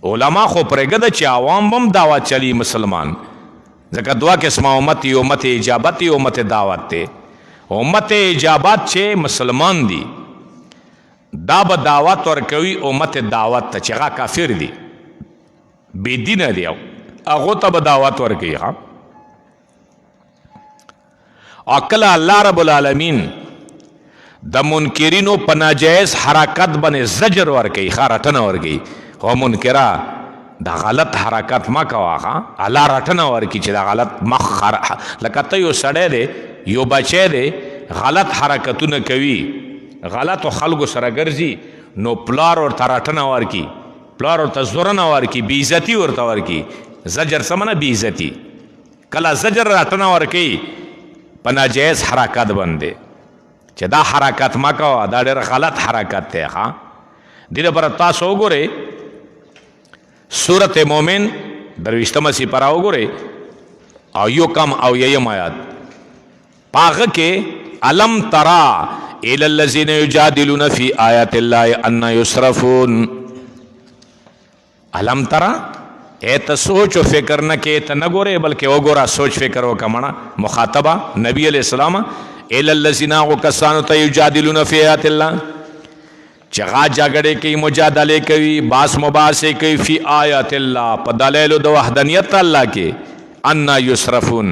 علما خو پرېږده چې عوام بم دعوت چلی مسلمان ځکه دوه قسمه امت یې امت اجابت یې امت دعوت دی امت اجابت چې مسلمان دي دا به دعوت ورکوي امت دعوت ته چې هغه کافر دي بې دینه دي هغو ته به دعوت ورکوي او کله الله رب العالمین د منکرینو په ناجایز حرکت باندې زجر ورکوي ښه رټنه ورکوي خو منکره دا غلط حرکت ما کوه الله رټنه ورکړي چې دا غلط مخ لکه ته یو سړی دی یو بچی دی غلط حرکتونه کوي غلطو خلکو سره ګرځي نو پلار ورته رټنه ورکړي پلار ورته زورنه ورکړي بېعزتي ورته ورکړي زجر څه معنی بېعزتي کله زجر رټنه ورکوي په ناجایز حرکت باندې چې دا حرکت ما کوه دا ډېر غلط حرکت دی دې لپاره تاسو وګورئ سورت مومن درویشتمه سپاره وګورئ او یو کم او ییم آیات پاغه کې الم ترا الی الذین یجادلون فی آیات الله ان یصرفون الم ترا ایت سوچ و فکر نہ کہ ته نه ګورې بلکې وګوره سوچ فکر وکړه مړه مخاطبه نبی علیہ السلام الی الذین کسانو ته یجادلون فی آیات الله چغا جګړې کوي مجادله کوي باس مباحثه کوي فی آیات الله په دلایل د وحدانیت الله کې ان یصرفون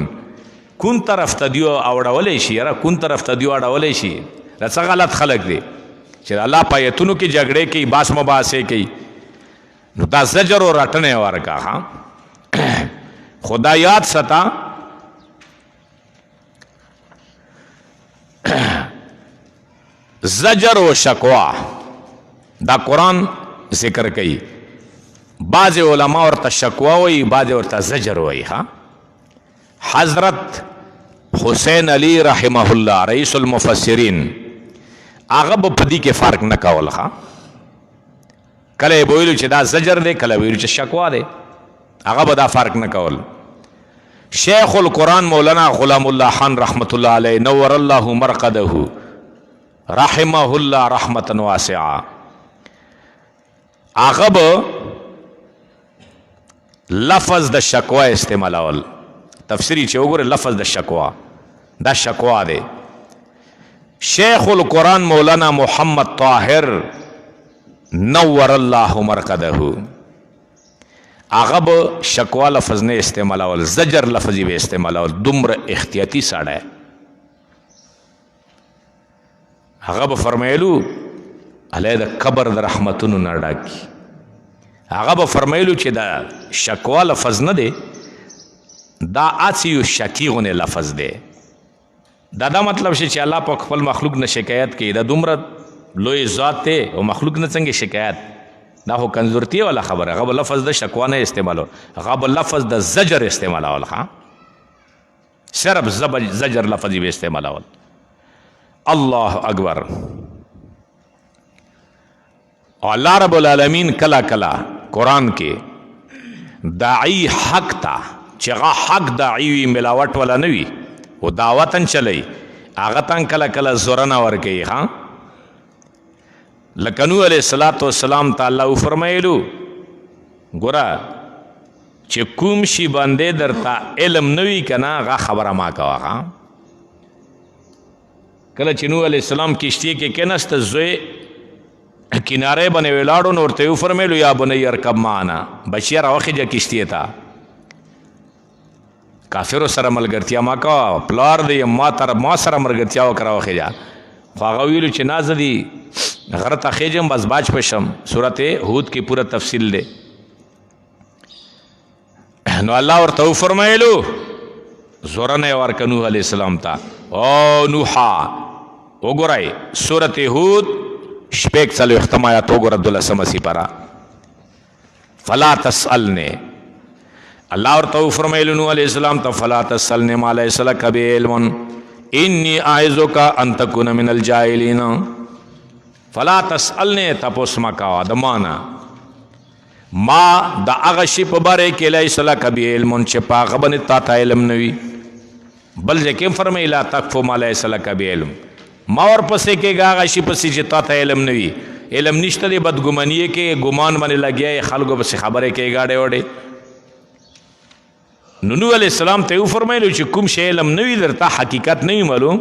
کون طرف ته دیو اوړولې شي را کون طرف ته دیو اړولې شي دا غلط خلق دي چې الله په ایتونو کې جګړې کوي باس مباحثه کوي نو دا زجر او رټنه ورکا خدا یاد ستا زجر و شکوا دا قرآن ذکر کئی بعض علماء ورته شکوا وی بعض ورته زجر وی حضرت حسین علی رحمه الله رئیس المفسرین هغه په دې کې فرق نه کول کله ویلو چې دا زجر دی کله ویلو چې شکوا دی هغه به دا فرق نه کول شیخ القرآن مولانا غلام الله خان رحمت الله علیه نور الله مرقده رحمه الله رحمتا واسعه هغه به لفظ د شکوا استعمالول تفسیری چې وګوره لفظ د شکوا دا شکوا دی شیخ القرآن مولانا محمد طاهر نور الله مرقده هغه به شکوا لفظ نه استعمالول زجر لفظ به استعمالول دومره احتیاطي سړی هغه به فرمایلو علی د قبر د رحمتونو نه ډاکي هغه به فرمایلو چې دا شکوا لفظ نه دی دا اسی یو شکیغونه لفظ دی دا مطلب شي چې الله په خپل مخلوق نه شکایت کوي دا دومره لوی ذات ته او مخلوق نه څنګه شکایت دا هو کنزورتی ولا خبره هغه لفظ د شکوا نه استعمالو هغه لفظ د زجر استعمالول صرف زجر لفظ به استعمالول الله اکبر الله رب العالمین کلا کلا قرآن کې داعی حق تا چغه حق داعی وی ملاوت ولا نوی و دعوتن چلی هغه تن کلا کلا زورنا ورکی لکه نوح علیہ السلام تعالی فرمایلو ګوره چې کوم شی باندې درته علم نوی کنا هغه خبره ما کوه کله چې نوح علیہ السلام کشتی کې کېناست زوی کناره باندې ولاړو نو ورته فرمایلو یا بنی ارکب معنا بچی راوخیجه کشتی ته کافرو سره ملګرتیا ما کوه پلار دی ما سره ملګرتیا وکړه وخیجه خو هغه ویلو چې نه زه دې غره ته خیجم بس باج پشم صورت هود کې پورا تفصیل دی نو الله ورته فرمایلو زورنه ورکه نوح علیہ السلام ته او نوحا وګورئ صورت هود شپږ څلوېښتم آیات وګوره دولسمه سپاره فلا تسألنی الله ورته فرمایلو نوح علیہ السلام ته فلا تسألنی ما لیس لک به علم انی اعظک ان تکون من الجاهلین فلا تسألنی تپوس ما کاوه د مانا ما د هغه شي په باره کې لیس لک به علم چې په هغه باندې تا ته علم نه وي بل ځکه فرمایي لا تکفو ما لیس لک به علم ما ورپسې کېږه هغه شي پسې چې تا ته علم نه وي علم نشته دی بدګماني کې ګمان باندې لګیا خلکو پسې خبرې کې گاډې وړې نوح علیہ السلام ته فرمایلو چې کوم شی علم نه وي درته حقیقت نه وي معلوم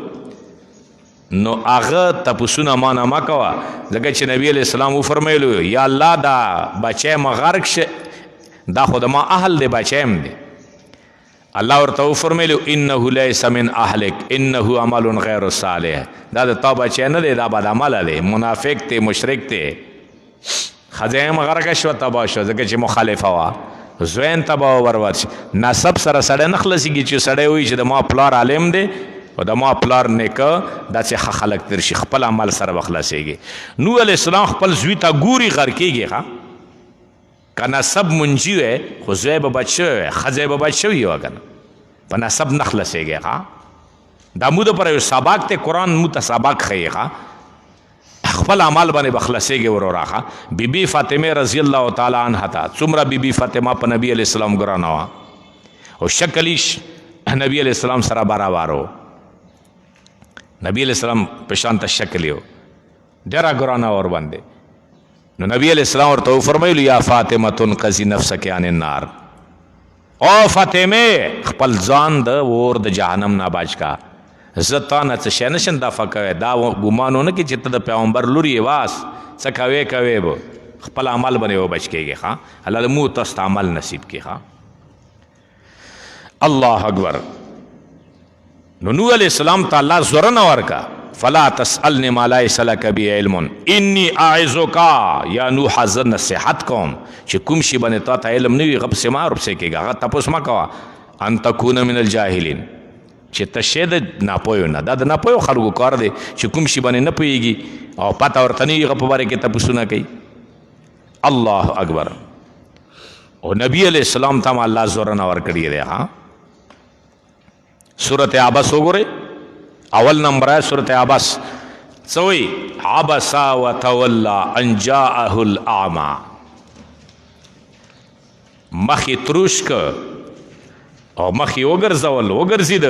نو هغه تپوسونه مانه ما کوه ځکه چې نبی علیہ السلام فرمایلو یا الله دا بچی ما غرق شه دا خو د ما اهل دی بچیم دی الله ورته فرمایلو انه لیس من اهلک انه عمل غیر صالح دا د تا بچی نه دی دا بد عمل دی منافق دی مشرک دی ښځه هم غرقه شوه تباه شوه ځکه چې مخالفه وه زوین تباه و برباد شي نسب سره سړی نه خلاصېږي چې سړی وایي چې د ما پلار عالم دی او د ما پلار نیکه داسې ښه خلک تېر شي خپل عمل سره به خلاصېږي نوح علیه السلام خپل زوی ته ګوري غر کېږي ښه که نسب منجي وی خو زوی به بچ شوی وی ښځی به بچ شوي وه که نه په نسب نه خلاصېږي ښه دا مو دپاره یو سبق دی قرآن مو ته سبق ښیي ښه خپل عمل باندې به خلاصېږي وروره ښه بیبي فاطمې رضی الله تعالی عنها ته څومره بیبي فاطمه په نبي علیه السلام ګرانه وه او شکل یې نبي علیه السلام سره برابر و نبی علیہ السلام په شان ته شکل یو ډېره ګرانه ور باندې نو نبی علیہ السلام ورته وفرمایلو یا فاطمه تنقذي نفسک عن النار او فاطمه خپل ځان د اور د جهنم نه بچ کا زه تا نه څه شی نشم دفع کوی دا ګمان ونه کړي چې ته د پیغمبر لور یې واس څه کوې به خپل عمل باندې وبچ کېږي ښه الله دې موږ تاسو ته عمل نصیب کړي ښه الله اکبر نو نوح علیہ السلام ته الله زوره نه ورکه فلا تسألنی ما لیس لک به علم انی اعظک یا نوح زه نصیحت کوم چې کوم شي باندې تا ته علم نه وي هغه پسې ما ورپسې کېږه هغه تپوس مه کوه ان تکون من الجاهلین چې ته شی د ناپویو نه دا د ناپویو خلکو کار دی چې کوم شي باندې نه پوهېږي او پته ورته نه وي هغه په باره کې تپوسونه کوي الله اکبر او نبی علیہ السلام ته هم الله زوره نه ورکړی دی ها सूरत आबस वगैरह अवल नंबर है सूरत आबस सोई आबसा व तवल्ला अन जाअहुल आमा मखी त्रुष्क और मखी वगरजीद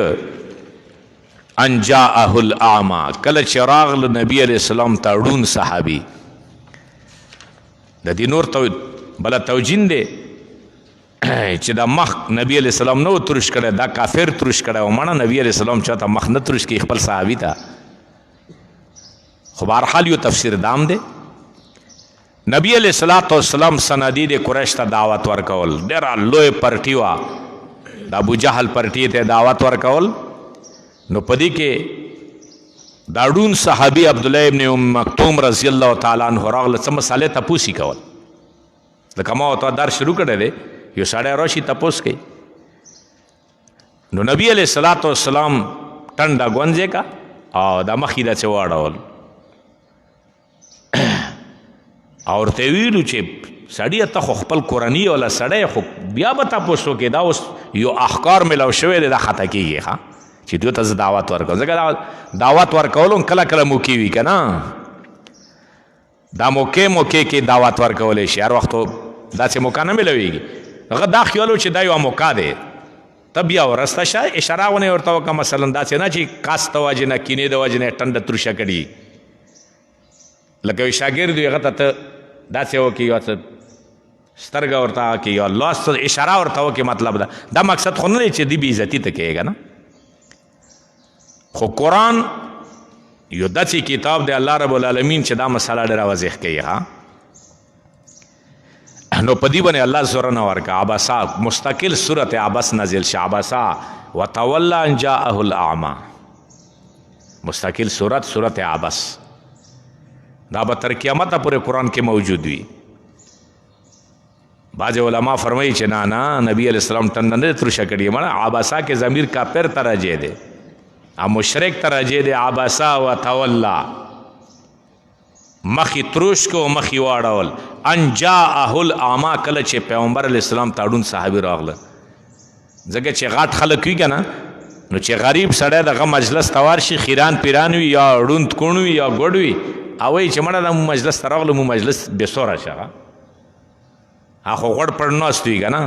अन जाअहुल आमा कल चरागल नबी अलैहि सलाम तड़ून सहाबी द नूर तो बला तवजिन दे چې دا مخ نبی علیہ السلام نو ترش کړی دا کافر ترش کړی و مړه نبی علیہ السلام چاته مخ نه ترش کړي خپل صحابي ته خو بهرحال یو تفسیر دام دی نبی علیہ السلام صنادید قریش ته دعوت ورکول ډېره لوی پرټي وه د ابو جهل پرټي ته دعوت ورکول نو په دې کې دا ړوند صحابي عبدالله ابن ام مکتوم رضی الله تعالی عنه راغله څه مسالې تپوسي کول لکه ما ورته درس شروع کړی دی یو سړی راشي تپوس کوي نو نبی علیہ السلام ټنډه ګونځې کا او دا مخې داسې واړول او ورته ویلو چې سړیه ته خو خپل کورنۍ والا سړی خو بیا به تپوس وکړې دا اوس یو احکار میلاو شوی دی دا خطا کېږي ښه چې دوی ته زه دعوت ورکوم ځکه دعوت ورکولو کله کله موقع وي که نه دا موقع کې دعوت ورکولی شي هر وخت داسې موقع نه میلاویږي هغه دا خیال و چې دا یوه موقع دی ته بیا ورسته شه اشاره ونې ورته وکړه مثلا داسې نه چې کاس د وجې نه کینې د وجې نه یې ټنډه تروشه کړي لکه یو شاګرد وي هغه ته ته داسې وکړي یو څه سترګه ورته وکړي یو لاس اشاره ورته وکړي مطلب دا مقصد خو نه دی چې دې بې عزتي ته کېږه نه خو قرآن یو داسې کتاب دی الله رب العالمین چې دا مسله ډېره واضح کوي ها نو پدی باندې الله زوره نه ورکه عبسا مستقل صورت عبس نازل شه عبسا وتولى ان جاءه الاعمى مستقل صورت عبس دا به تر قیامت پورې قرآن کې موجود وي بعض علما فرمایي چې نه نبی علیہ السلام ټنډه نه ترشه کړي مړه عبسا کې ضمیر کافر ته راجع دی او مشرک ته راجع دی عبسا وتولى مخی تروش کو مخی واړول ان جاءه الاعمى کله چې پیغمبر علیہ السلام تاړون صحابي راغله ځکه چې غاټ خلک وي که نه نو چې غریب سړی دغه مجلس ته ورشي خیران پیران وي یا ړوند کوڼ وي یا ګوډ وي او وایي چې مړه دا مو مجلس ته راغلو مو مجلس بېسوره شه هغه خو غوړ پړ ناست وي که نه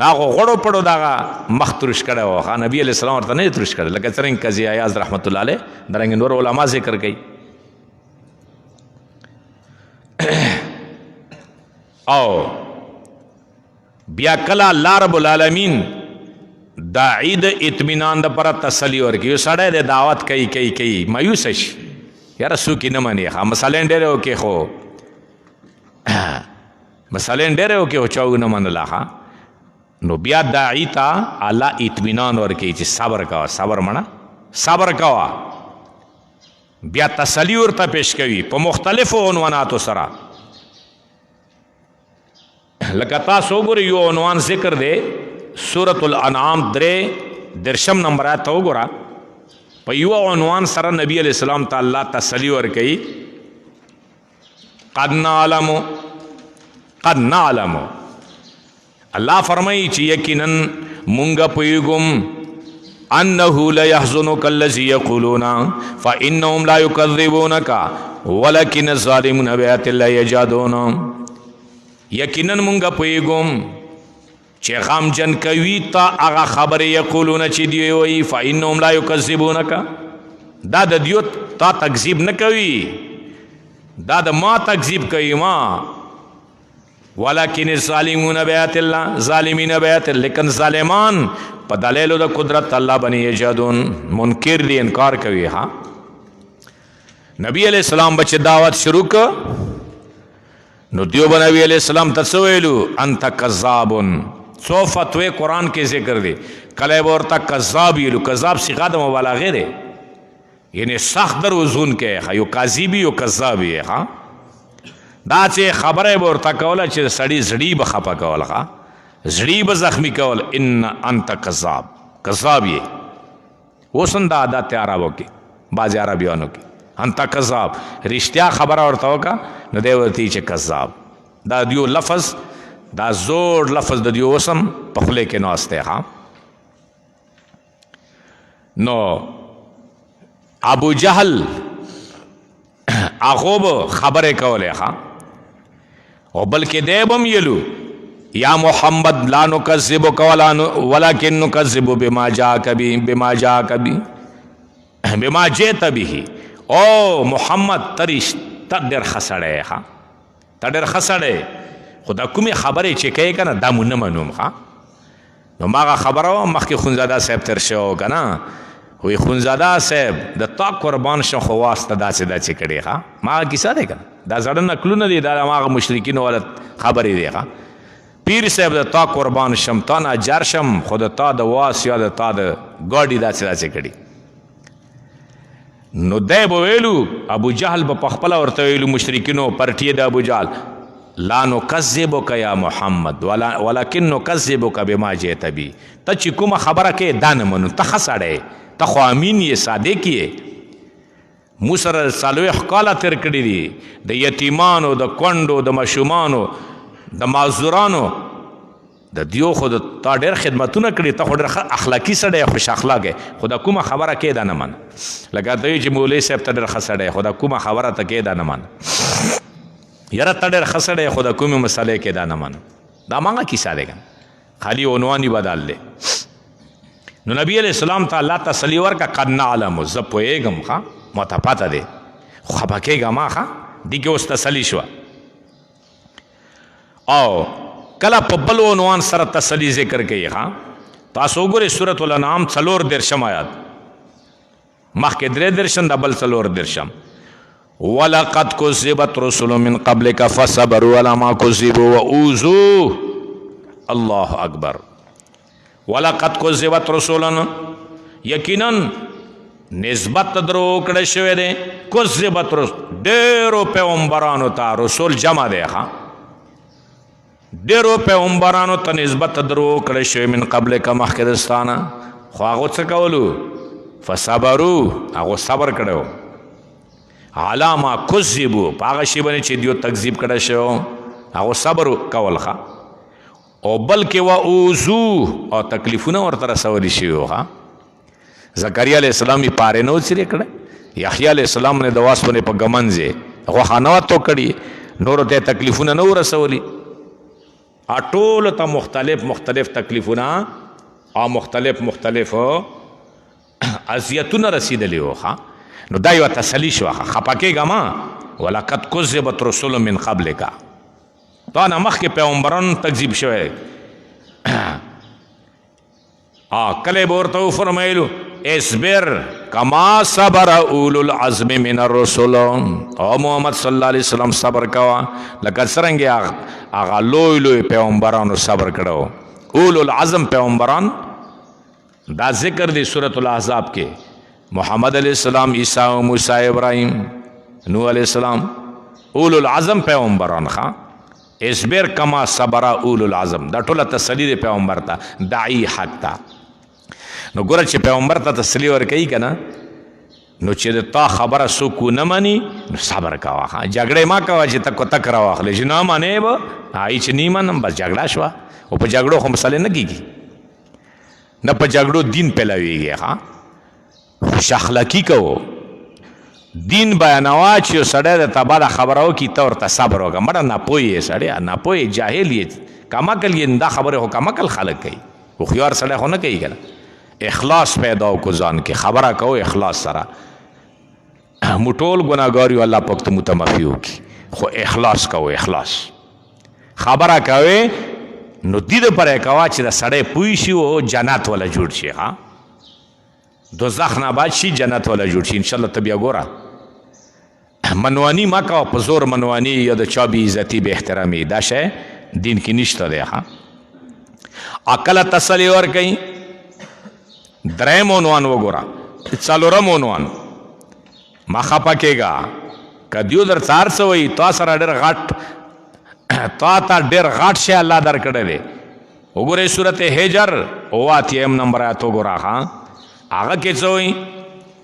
دا خو غوړو پړو دغه مخ تروش کړی و نبي علیہ السلام ورته نه یې تروش کړی لکه څرنګه قضي ایاز رحمت الله علیه دارنګې نور علما ذکر کوي او بیا کله الله رب العالمین داعی د اطمینان د پر تسلی ورکي. یو سړی د دعوت کوي مایوس شي یاره څوک یې نه مني. مثلا ډېرې وکې خو مثلا ډېرې وکې خو چا ونه منله. نو بیا داعی ته الله اطمینان ورکوي چې صبر کوه. صبر مړه صبر کوه. بیا تسلی ورته پیش کوي په مختلفو عنواناتو سره. لکه تاسو وګورئ یو عنوان ذکر دی سورة الانعام 3 نمبر آیت ته وګوره. په یو عنوان سره نبی علیہ السلام ته الله تسلی ورکوي. قد نعلم الله فرمایي چې یقینا مونږ پوهیږم انه لیحزنک الذی یقولون فانهم لا یکذبونک ولکن الظالمون بآیات الله یجحدون. یقینا مونږ پوهیږم چې غمجن کوي تا هغه خبرې یقولون چې دی وایي فانهم لا یکذبونک دا د دیو تا تکذیب نه کوي دا د ما تکذیب کوي ما. ولکن الظالمون بآیات الله ظالمین بآیات الله لیکن ظالمان په دلایلو د قدرت الله باندې یجحدون منکر دي انکار کوي. ها نبی علیہ السلام بچ دعوت شروع ک نو دیو نبی علیہ السلام ته ویلو انت کذاب. څو فتوی قرآن کې ذکر دی کله به ورته کذاب ویلو. کذاب صيغه د مبالغه دی یعنی سخت دروغجن کې یو کاذب یو کذاب یې. ها دا چې خبره به ورته کوله چې سړی زړی به خفه کول زړی به زخمی کول ان انت کذاب یې. اوس هم دا عادت عربو کې بعض عربیانو کې انت کذاب رښتیا خبره ورته وکړه نو دی ورته چې کذاب. دا دیو لفظ دا زوړ لفظ د دیو اوس هم په خوله کې ناست دی. ها نو ابو جهل هغه به خبرې کولې. ها او بلکې دی به هم یلو یا محمد لا نکذبک ولکن نکذب بما جاءک بما جئت به. او محمد ته ډېر ښه سړی. ها ته ډېر ښه سړی خو دا کومې خبرې چې کوې که نه دا مو نه منوم. ها نو ما هغه خبره وه مخکې خونزاده صاحب تېر شوی و که نه وی خونزاده صاحب د تا قربان شم خو واسطه داسې کړې. ښه ما هغه کیسه دی که نه دا زړه نقلونه دي دا هغه مشرکینو والا خبرې دی. ښه پیر صاحب د تا قربان شم تا نه اجر شم خو د تا د واس یا د تا د ګاډي داسې کړي. نو دی به ویلو ابو جهل به پخپله ورته ویلو مشرکینو پرټیې د ابو جهل لا نکذبک یا محمد ولکن نکذبک بما جئت به. ته چې کومه خبره کې دا نه منو ته ښه سړی ته خو امین یې صادق یې. مو سره 40 کاله تېر کړي دي د یتیمانو د کونډو د ماشومانو د معذورانو د دیو خو د تا ډېر خدمتونه کړي ته خو ډېر ښه اخلاقي سړی خوش اخلاق یې خو دا کومه خبره کې دا نه منه. لکه ته وایي چې مولوي صاحب ته ډېر ښه سړی خو دا کومه خبره ته کې دا نه منه. یاره ته ډېر ښه سړی خو د کومې مسلې کې دا نه منه. دا ماغه کیسه دی که خالي عنوان یې بدل دی. نو نبی علیہ السلام ته الله تسلی ورکړه قد نعلم زه پوهېږم ښه ما ته پته دی خو خفه کېږه ما ښه دې کې اوس تسلي شوه. او کله په بل عنوان سره تسلی ذکر کوي. ښه تاسو وګورئ سورة الانعام 34 آیات مخکې 33 د بل 34 ولقد كذبت رسل من قبلك فصبروا على ما كذبوا وأوذوا. الله اکبر. ولقد كذبت رسل یقینا نسبت درو کړه شوی دی کذبت رسل ډېرو پیغمبرانو ته رسول جمع دی. ښه ډېرو پیغمبرانو ته نسبت درو کړه شوی من قبلک مخکې دستانه خو هغو څه کولو فصبروا هغو صبر کړی علی ما کذبوا په هغه شي باندې چې دیو تکذیب کړی شوی هغو صبر کول. ښه او بلکې واوذو او تکلیفونه ورته رسولی شوي وو. زکریا علیه السلام یې پارې نه و څیرې کړی یحیی علیه السلام نه د واس باندې په ګمنځ یې غوښه نه وه تو کړي نورو ته یې تکلیفونه نه و رسولي. ټولو ته مختلف تکلیفونه او مختلف اذیتونه رسیدلی وو. نو دا یوه تسلي شوه خفه کېږه ما ولقد کذبت رسل من قبلک تا نه مخکې پیغمبران تکذیب شوی کله به ورته وفرمیلو اصبر کما صبر اولو العزم من الرسل او محمد صلی الله علیه وسلم صبر کوا لکه څرنګه هغه لوی لوی پیغمبرانو صبر کړو اولو العزم پیغمبران دا ذکر دی سورۃ الاحزاب کې محمد علیہ السلام عیسی و موسی ابراہیم نوح علیہ السلام اولو العزم پیغمبران خوا اصبر کما صبر اولو العزم دا ټوله تسلی دی پیغمبر ته داعی حق ته نو ګوره چې پیغمبر ته تسلی ورکوي که نه نو چې د تا خبره څوک ونه مني نو صبر کوه جګړې ما کوه چې ته کوتک راواخلې چې نه منې به چې نه منم بس جګړه شوه او په جګړو خو مسلې نه کېږي نه په جګړو دین پیلویږي خوش اخلاقي کوو دین بیانوا چې یو سړی د تبا د خبره وکړي ته ورته صبر وکړه مړه ناپوه یې سړی ناپوه یې جاهل یې کمعقل یې دا خبرې خو کمعقل خلک کوي هوښیار سړی خو نه کوي که نه اخلاص پیدا وکړو ځان کې خبره کوو اخلاص سره مو ټول ګناهګار یو الله پاک ته مو ته معافي وکړي خو اخلاص کوو اخلاص خبره کوې نو دې دپاره یې کوه چې د سړی پوه شي او جنت والا جوړ شي دوزخ نه باد شي جنت والا جوړ شي انشاءالله ته بیا ګوره منواني مه کوه په زور منواني یا د چا بې عزتي بې احترامي دا شی دین کې نشته دی کله تسلي ورکوي دریم عنوان وګوره څلورم عنوان ما خفه کېږه که دیو در څار څه وایي تا سره ډېر غټ تا ته ډېر غټ شی الله درکړی دی وګورئ صورت هجر اووه اتیم نمبر آیات وګوره هغه کې څه وایي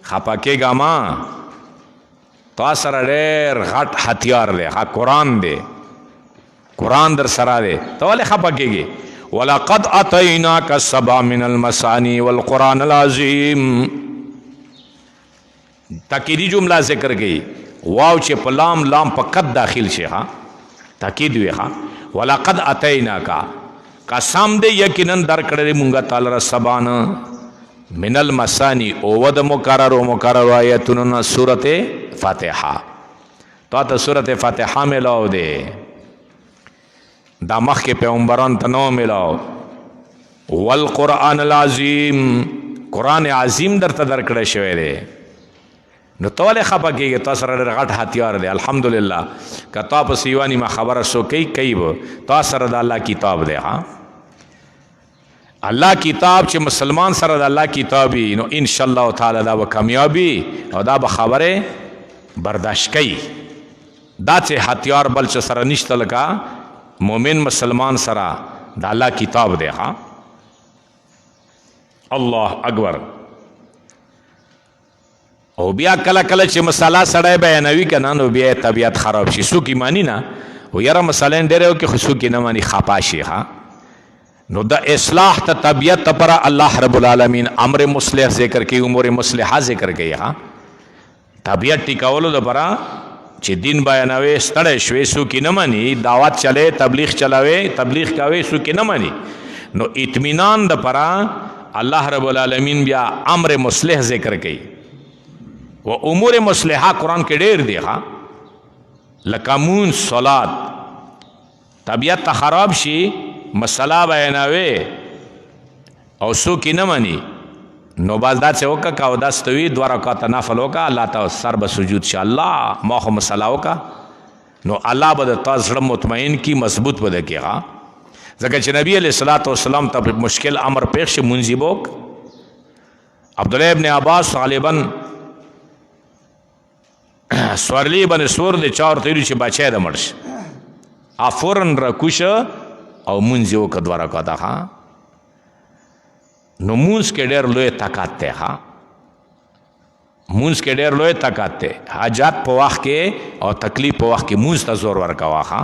خفه کېږه ما تا سره ډېر غټ هتیار دی قرآن دی قرآن در سره دی ته ولې خفه کېږي وَلَقَدْ أَتَيْنَاكَ سَبْعًا مِنَ الْمَثَانِي وَالْقُرْآنِ الْعَظِيمِ تاکیدی جمله ذکر گئی واو چې په لام لام په قد داخل شي تاکید وي وَلَقَدْ أَتَيْنَاكَ قسم دې یقینا درکړې مونږه تعالی را سبعًا من المثاني او د مکرر آیتونو سورت فاتحه تا سورت فاتحه ملاو دی دا مخکې پیغمبران ته نو ملاو والقرآن العظیم قرآن عظیم درته درکړی شوی دی نو ته ولې خفه کېږې تا سره ډېر غټ هتیار دی الحمدلله که تا په سیواني ما خبره څوک کوي به تا سره د الله کتاب دی الله کتاب چې مسلمان سره د الله کتاب وي نو انشاءالله تعالی دا به کامیابي او دا به خبرې برداشت کوي دا چې هتیار بل چې سره نشته لکه مومن مسلمان سره د الله کتاب دی الله اکبر او بیا کله کله چې مسله سړی بیانوي که نه نو بیا طبیعت خراب شي څوک یې ماني نه و یاره مسله یې ډېرې وکړي خو څوک یې نه ماني خفه شي نو د اصلاح ته طبیعت لپاره الله رب العالمین امر مصلح ذکر کوي امور مصلحه ذکر کوي طبیعت ټیکولو لپاره چې دین بیانوي ستړی شوې څوک یې نه مني دعوت چلے تبلیغ چلاوي تبلیغ کوي څوک یې نه مني نو اطمینان دپاره الله رب العالمین بیا امر مصلح ذکر کوي و امور مصلحه قرآن کې ډېر دی لکه مونځ صلات طبیعت ته خراب شي مسله بیانوي او څوک یې نه مني نو باز دا څه وکړه که اودس ته وي 2 رکعاته نفل وکړه الله ته سر به سجود شي الله ما خو مسله وکړه نو الله به د تا زړه مطمئن کي مضبوط به در کړي ځکه چې نبي علیه الصلاة والسلام ته مشکل امر پیښ شي مونځ یې به وکړه عبدالله ابن عباس غالبا سورلی باندې سور دی چا ورته ویلي چې بچی د مړ شي فورن راکوشه او مونځ یې وکړه 2 رکعاته نو مونځ کې ډېر لوی طاقت دی مونځ کې ډېر لوی طاقت دی حاجات په وخت کې او تکلیف په وخت کې مونځ ته زور ورکوه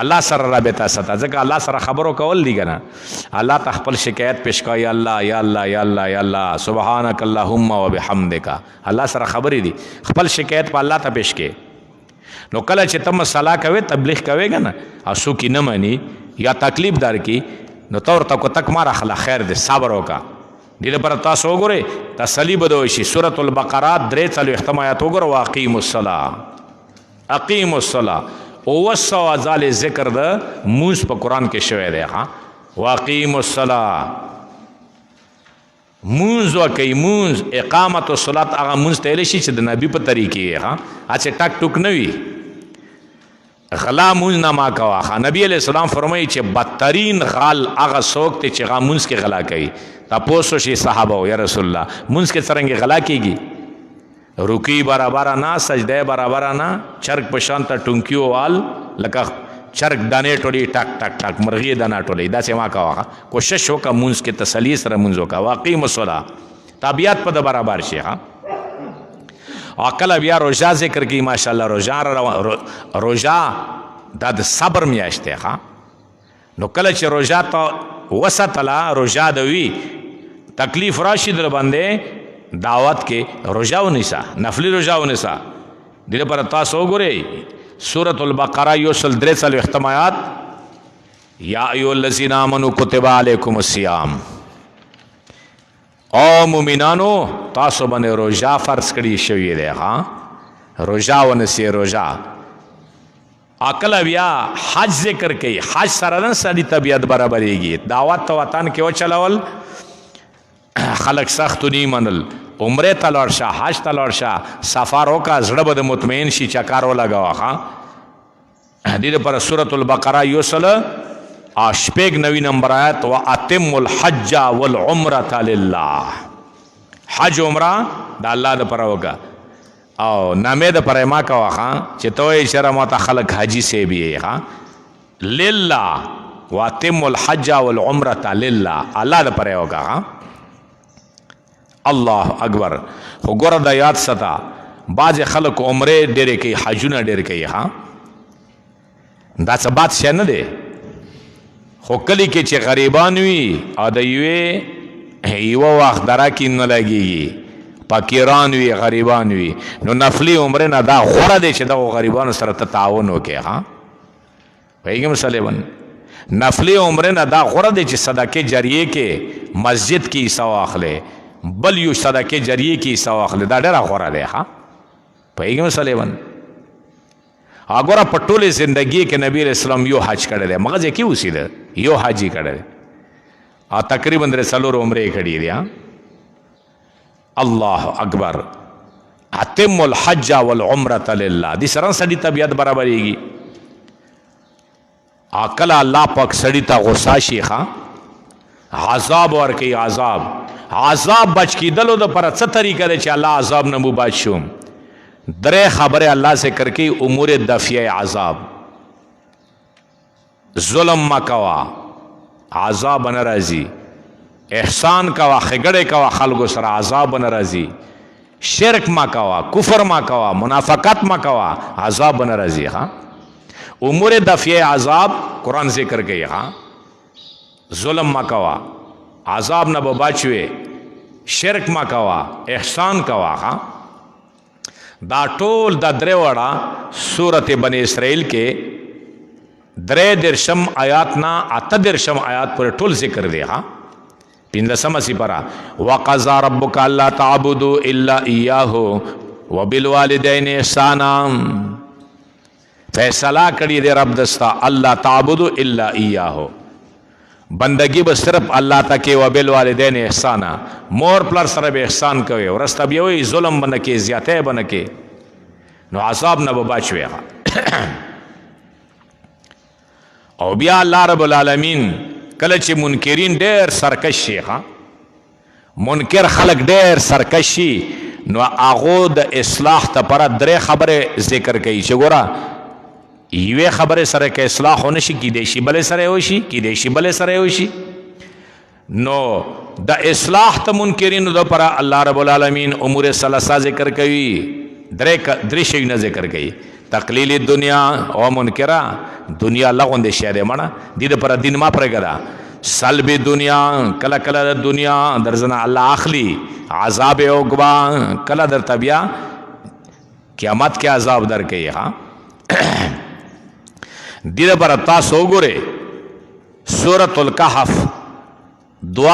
الله سره رابطه ساته ځکه الله سره خبرو کول دي که نه الله ته خپل شکایت پیش کوه یا الله یا الله یا الله یا الله سبحانک اللهم وبحمدک الله سره خبرې دي خپل شکایت په الله ته پیش کې نو کله چې ته مسله کوې تبلیغ کوې که نه او څوک یې نه مني یا تکلیف در کی نو تو ورته کوتک مه راخله خیر دی صبر وکړه دې لپاره تاسو وګورئ تسلي به دوی شي سورة البقره 43 آیات وګوره واقیموا الصلاة اقیموا الصلاة اوسو ځاله ذکر د مونږ په قران کې شوی دی. ها واقیم الصلاه مونږ وکي مونږ اقامت الصلاه هغه مونږ ته لشي چې د نبی په طریقې. ها اچھا ټک ټوک نه وي غلا مونږ نه ما کوا. نبی علیہ السلام فرمایي چې بدترین غال هغه څوک ته چې هغه مونږ کې غلا کوي. تاسو شي صحابه یا رسول الله مونږ کې څنګه غلا کیږي؟ رکی برابر نه سجده برابر نه چرګ په شان ته ټونکیو وال لکه چرګ دانې ټولي ټک ټک ټک مرغي دانه ټولي دا څه ما کوا. کوشش وکړه مونږ کې تسلی سره مونږ وکړه. واقیم الصلاه تابعیت په برابر شي. ها عقل بیا روزه ذکر کی ماشاءالله روزه دا د صبر میاشته. ها نو کله چې روزه ته وسطلا روزه دوی تکلیف راشي در باندې دعوت کې روزه ونیسا نفلی روزه ونیسا. دغه پر تاسو وګورئ سورۃ البقرہ یوسل 3 ختمات یا ایو الذین آمنوا کتب علیکم الصیام او مومنانو تاسو باندې روزه فرض کړی شوی دی. ها روزه ونیسئ روزه. عقل بیا حج ذکر کوي. حج سره نه سړي طبیعت برابرېږي. دعوت ته وطن کې وچلول خلق سخت نی منل. عمره ته لاړ شه حج ته لاړ شه سفر وکړه زړه به د مطمئن شي چکر ولګوه. ها دې لپاره سورۃ البقرہ یوسل 89 نمبر آیت واتم الحج والعمرة لله. حج عمره د الله لپاره وکړه او نامې د پرې ما کا وخا چې توې شرع مت خلق حاجی سے بھی ہے. ها لله واتم الحج والعمرة لله الله د پرې وکړه. الله اکبر. وګوره د یاد ستا باز خلق عمره ډېرې کوي حجونه ډېر کوي. ها دا څه بات شه نه دی خو کلی کې چې غریبان وي او د یو وخت درا کې نه لګيږي فقیران وي غریبان وي نو نفلی عمره نه دا غوړه دی چې د غریبانو سره تعاون وکړي. ها پیغام صلیبن نفلی عمره نه دا غوړه دی چې صدقه جاریه کې مسجد کې حصہ واخلې بل یو صدقه جاریه کې حصہ واخلې دا ډېر غوړه دی. ها پیغام صلیبن اګوره په ټوله زندگی کې نبی رسول الله یو حج کړی دی مغه کې اوسېده یو حاجی کړی او تقریبا 3 عمره کړی دی. الله اکبر. اتم الحج والعمرة لله دې سره سړي طبيعت برابرېږي. عقل الله پاک سړي ته غصه شيخه عذاب ورکي. عذاب بچ کیدلو د پر څه طریقه دی چې الله عذاب نه مو بچوم. درې خبره الله ذکر کوي امور دفعه عذاب. ظلم مکوا عذاب ناراضي. احسان کوا خګړې کوا خلکو سره عذاب ناراضي. شرک مکوا کفر مکوا منافقت مکوا عذاب ناراضي. ها امور دفعه عذاب قرآن ذکر کوي. ها ظلم مکوا عذاب نه بچوي شرک مکوا احسان کوا. ها دا ټول د درې وړه سورت بنی اسرائیل کې 3 آیات نا 8 آیات پر ټول ذکر دی. ها 15 سپارہ وقضى ربك الا تعبدوا الا اياه وبالوالدين احسانا. فیصلہ کړی دی رب دستا الله تعبدوا الا اياه بندگی به صرف الله تکي وبالوالدين احسانا. مور پلر سره به احسان کوي ورسته به وي ظلم بنکي زیاته بنکي نو عذاب نه بچوي. او بیا الله رب العالمین کله چې منکرین ډېر سرکش شي منکر خلق ډېر سرکش شي نو هغه د اصلاح لپاره 3 خبره ذکر کوي چې ګوره یوه خبره سره کې اصلاح ونه شي کې دې شي بل سره وشي کې دې شي بل سره وشي. نو د اصلاح ته منکرین لپاره الله رب العالمین امور ثلاثه ذکر کوي. 3 شی نه ذکر کوي. تقلیل دنیا او منکرہ دنیا لغون دے شہر مانا دید پر دین ما پر گدا سلب دنیا کلا کلا در دنیا درزنا اللہ اخلی عذاب اوگبا کلا در طبیعہ قیامت کے عذاب در کئی. ہاں دید پر تاسو گورے سورۃ الکحف 2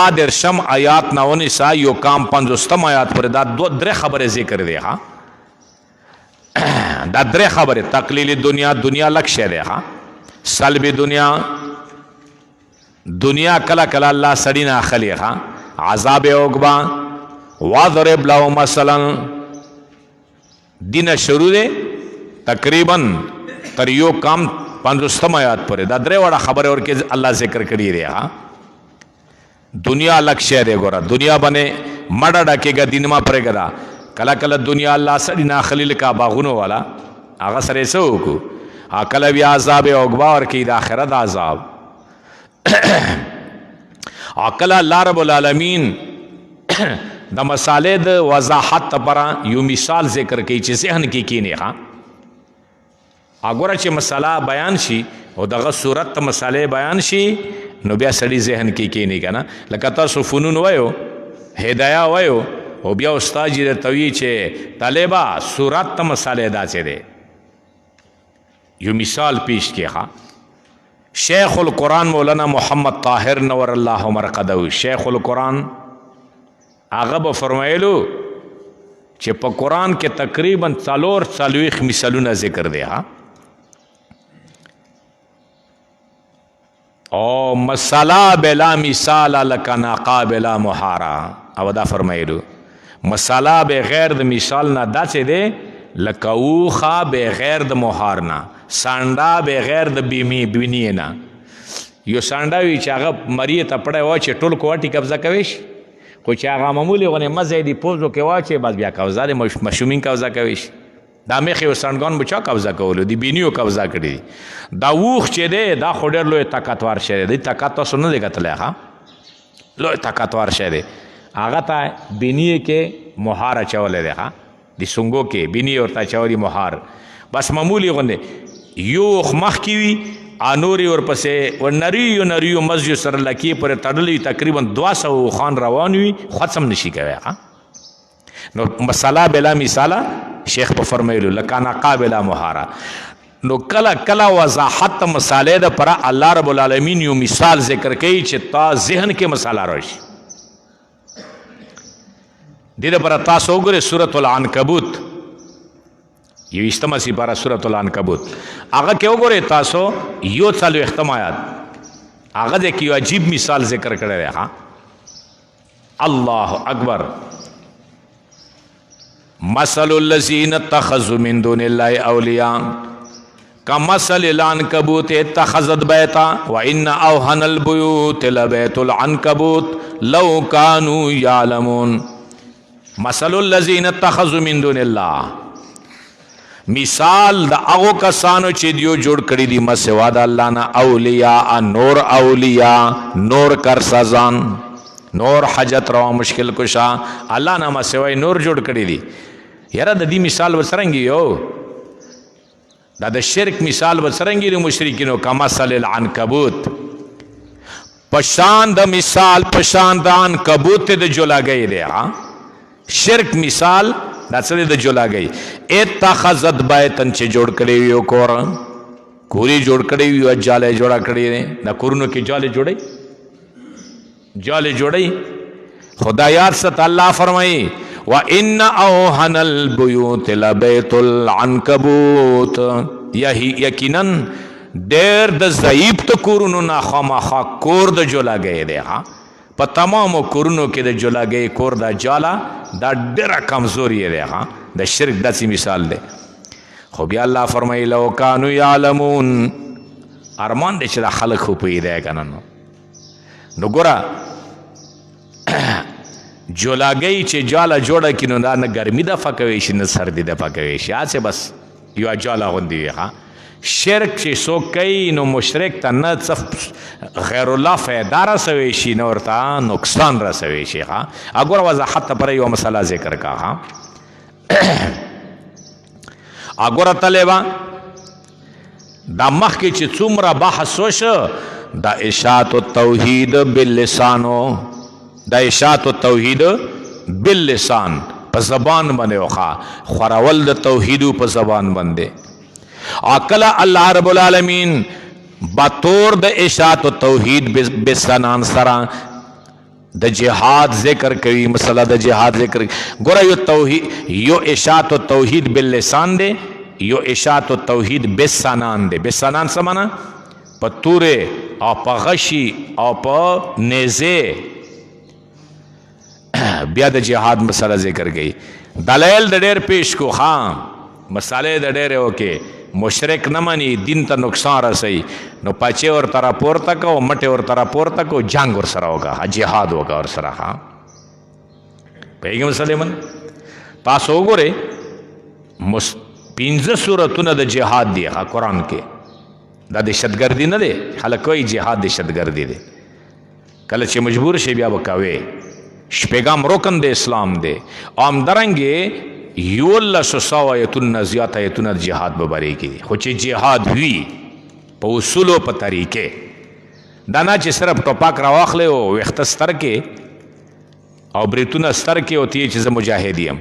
آیات 9 یو کام 50 آیات پر دا 2 خبر ذکر دے. ہاں دا درې خبره تقلیل دنیا دنیا لکشه ده ها سلب دنیا کلا کلا الله سړی نه اخلي ها عذاب عقبا واضرب له مثلا دین شروع ده تقریبا تر یو کام 50 آیات پورې دا درې وړه خبره ورکه الله ذکر کړی دی ها دنیا لکشه ده ګوره دنیا باندې مړه ډکېګا دین ما پرې ګدا کلا کلا دنیا الله سړی نه خلیل کا باغونو والا هغه سره سو کو کله بیا عذاب عقبا ورکې د آخرت عذاب عقل الله رب العالمین د مسالې د وضاحت لپاره یو مثال ذکر کوي چې ذهن کې کینی ها اګوره چې مسله بیان شي او دغه صورت ته مسالې بیان شي نو بیا سړی ذهن کې کینی کنه لکه تاسو فنون وایو هدایا وایو او بیا استاد یې توی چې طالبہ صورت ته مسالې دا څه دی یو مثال پیش کې ها شیخ القرآن مولانا محمد طاهر نور الله مرقدو شیخ القرآن هغه به فرمایلو چې په قرآن کې تقریبا 4 مثالونه ذکر دی ها او مساله بلا مثال لکنا قابل محارا او دا فرمایلو مساله بغیر د مثال نه دا څه دی لکه اوخه بغیر د مهار نه سانډا بغیر د بینی نه یو سانډا وی چې هغه مریه ته پړی واچي ټول کوټي قبضه کوي خو چې هغه معمولی غونه مزه دی پوزو کې واچي بس بیا قبضه د مشومین قبضه کوي دا مخې یو سانډګان بچا قبضه کولو دی بینیو قبضه کړي دا ووخ چې دی دا خو ډېر لوی طاقتور شی دی طاقت تاسو نه دی کتلی ها لوی طاقتور شی دی هغه ته بینی کې مهار اچولی دی ها د سونګو کې بینی ورته اچولی مهار بس معمولی غونه یو مخ کی وی انوري ورپسې ونریو نریو مسجد سره لکی پر تړلې تقریبا 200 خان روان وي ختم نشي کوي ها نو مساله بلا مثاله شیخ په فرمایلو لکانا قابل مهارا نو کلا کلا وضاحت مسالې د پر الله رب العالمین یو مثال ذکر کوي چې تا ذهن کې مساله راشي دغه پر تاسو وګورئ سورۃ العنکبوت یو استما سی پارا سورۃ العنکبوت هغه کې وګورئ تاسو یو څلو اختمایات هغه د یو عجیب مثال ذکر کړی دی ها الله اکبر مثل الذین اتخذوا من دون الله اولیاء کمثل العنکبوت اتخذت بیتا وان اوهن البیوت لبیت العنکبوت لو كانوا یعلمون مثل الذین اتخذوا من دون الله مثال د هغو کسانو چې دیو جوړ کړي دي ما سوا د الله نه اولیاء نور اولیاء نور کرسازان نور حاجت روا مشکل کشا الله نه ما سوا نور جوړ کړي دي یاره د دې مثال وسرنګي یو دا د شرک مثال وسرنګي د مشرکینو کمثل العنکبوت پشان د مثال پشان د عنکبوت د جولاګي دی ها شرک مثال دا څه د جولاګي اتخذت بیتن چې جوړ کړي یو کور کوری جوړ کړي یو جاله جوړا کړي دا کورونو کې جاله جوړي خدایات ست الله فرمایي وان اوهن البيوت لبيت العنكبوت یقینا ډېر د ضعیف تو کورونو نه خامخا کور د جولاګي دی ها په تمامو کورونو کې د جولاګي کور دا جالا دا ډېره کمزوري دی ها د شرک داسې مثال دی خو بیا الله فرمایي لو کانوا یعلمون ارمان دی چې دا خلک خو پوهېدی که نه نو ګوره جولاګي چې جاله جوړه کړي نو دا نه ګرمي دفع کوي شي نه سردي دفع کوي شي هسې بس یوه جاله غوندې وي ها شرک چې څوک کوي نو مشرک ته نه څه غیر الله فایده رسوي شي نه ورته نقصان رسوي شي ها اګوره وضاحت لپاره یوه مسله ذکر کا ها اګوره طالبه دا مخکې چې څومره بحث وشو دا اشاعت التوحید باللسانو دا اشاعت التوحید باللسان په زبان باندې وخا خورول د توحید په زبان باندې عقل الله رب العالمین بطور د اشاعت التوحید بسنان سره د جهاد ذکر کوي مسله د جهاد ذکر ګوره یو توحید یو اشاعت التوحید باللسان دی یو اشاعت التوحید بالسنان دی بالسنان څه معنا په تورې او په غشي او په نیزه بیا د جهاد مسله ذکر گئی دلائل د ډېر پیش کو خام مسالې د ډېر وکي مشرک نه مانی دین ته نقصان رسي نو پچې ور تر پورته کو مټه ور تر پورته کو جنگ ور سره وکا جهاد وکا ور سره ها پیغمبر صلی الله علیه وسلم تاسو وګوره 15 سورتونه د جهاد دی ها قران کې دا دهشتګردي نه دی خلک کوئی جهاد دهشتګردي دی کله چې مجبور شي بیا وکاوي شپږم رکن د اسلام دی ام درنګي یولس سو آیتونه زیات آیتونه جهاد ببرې کې خو چې جهاد وی په اصولو په طریقې دا نه چې صرف ټوپک راواخلې او ویښته ستر کې او بریتونه ستر کې او تی چې زه مجاهد یم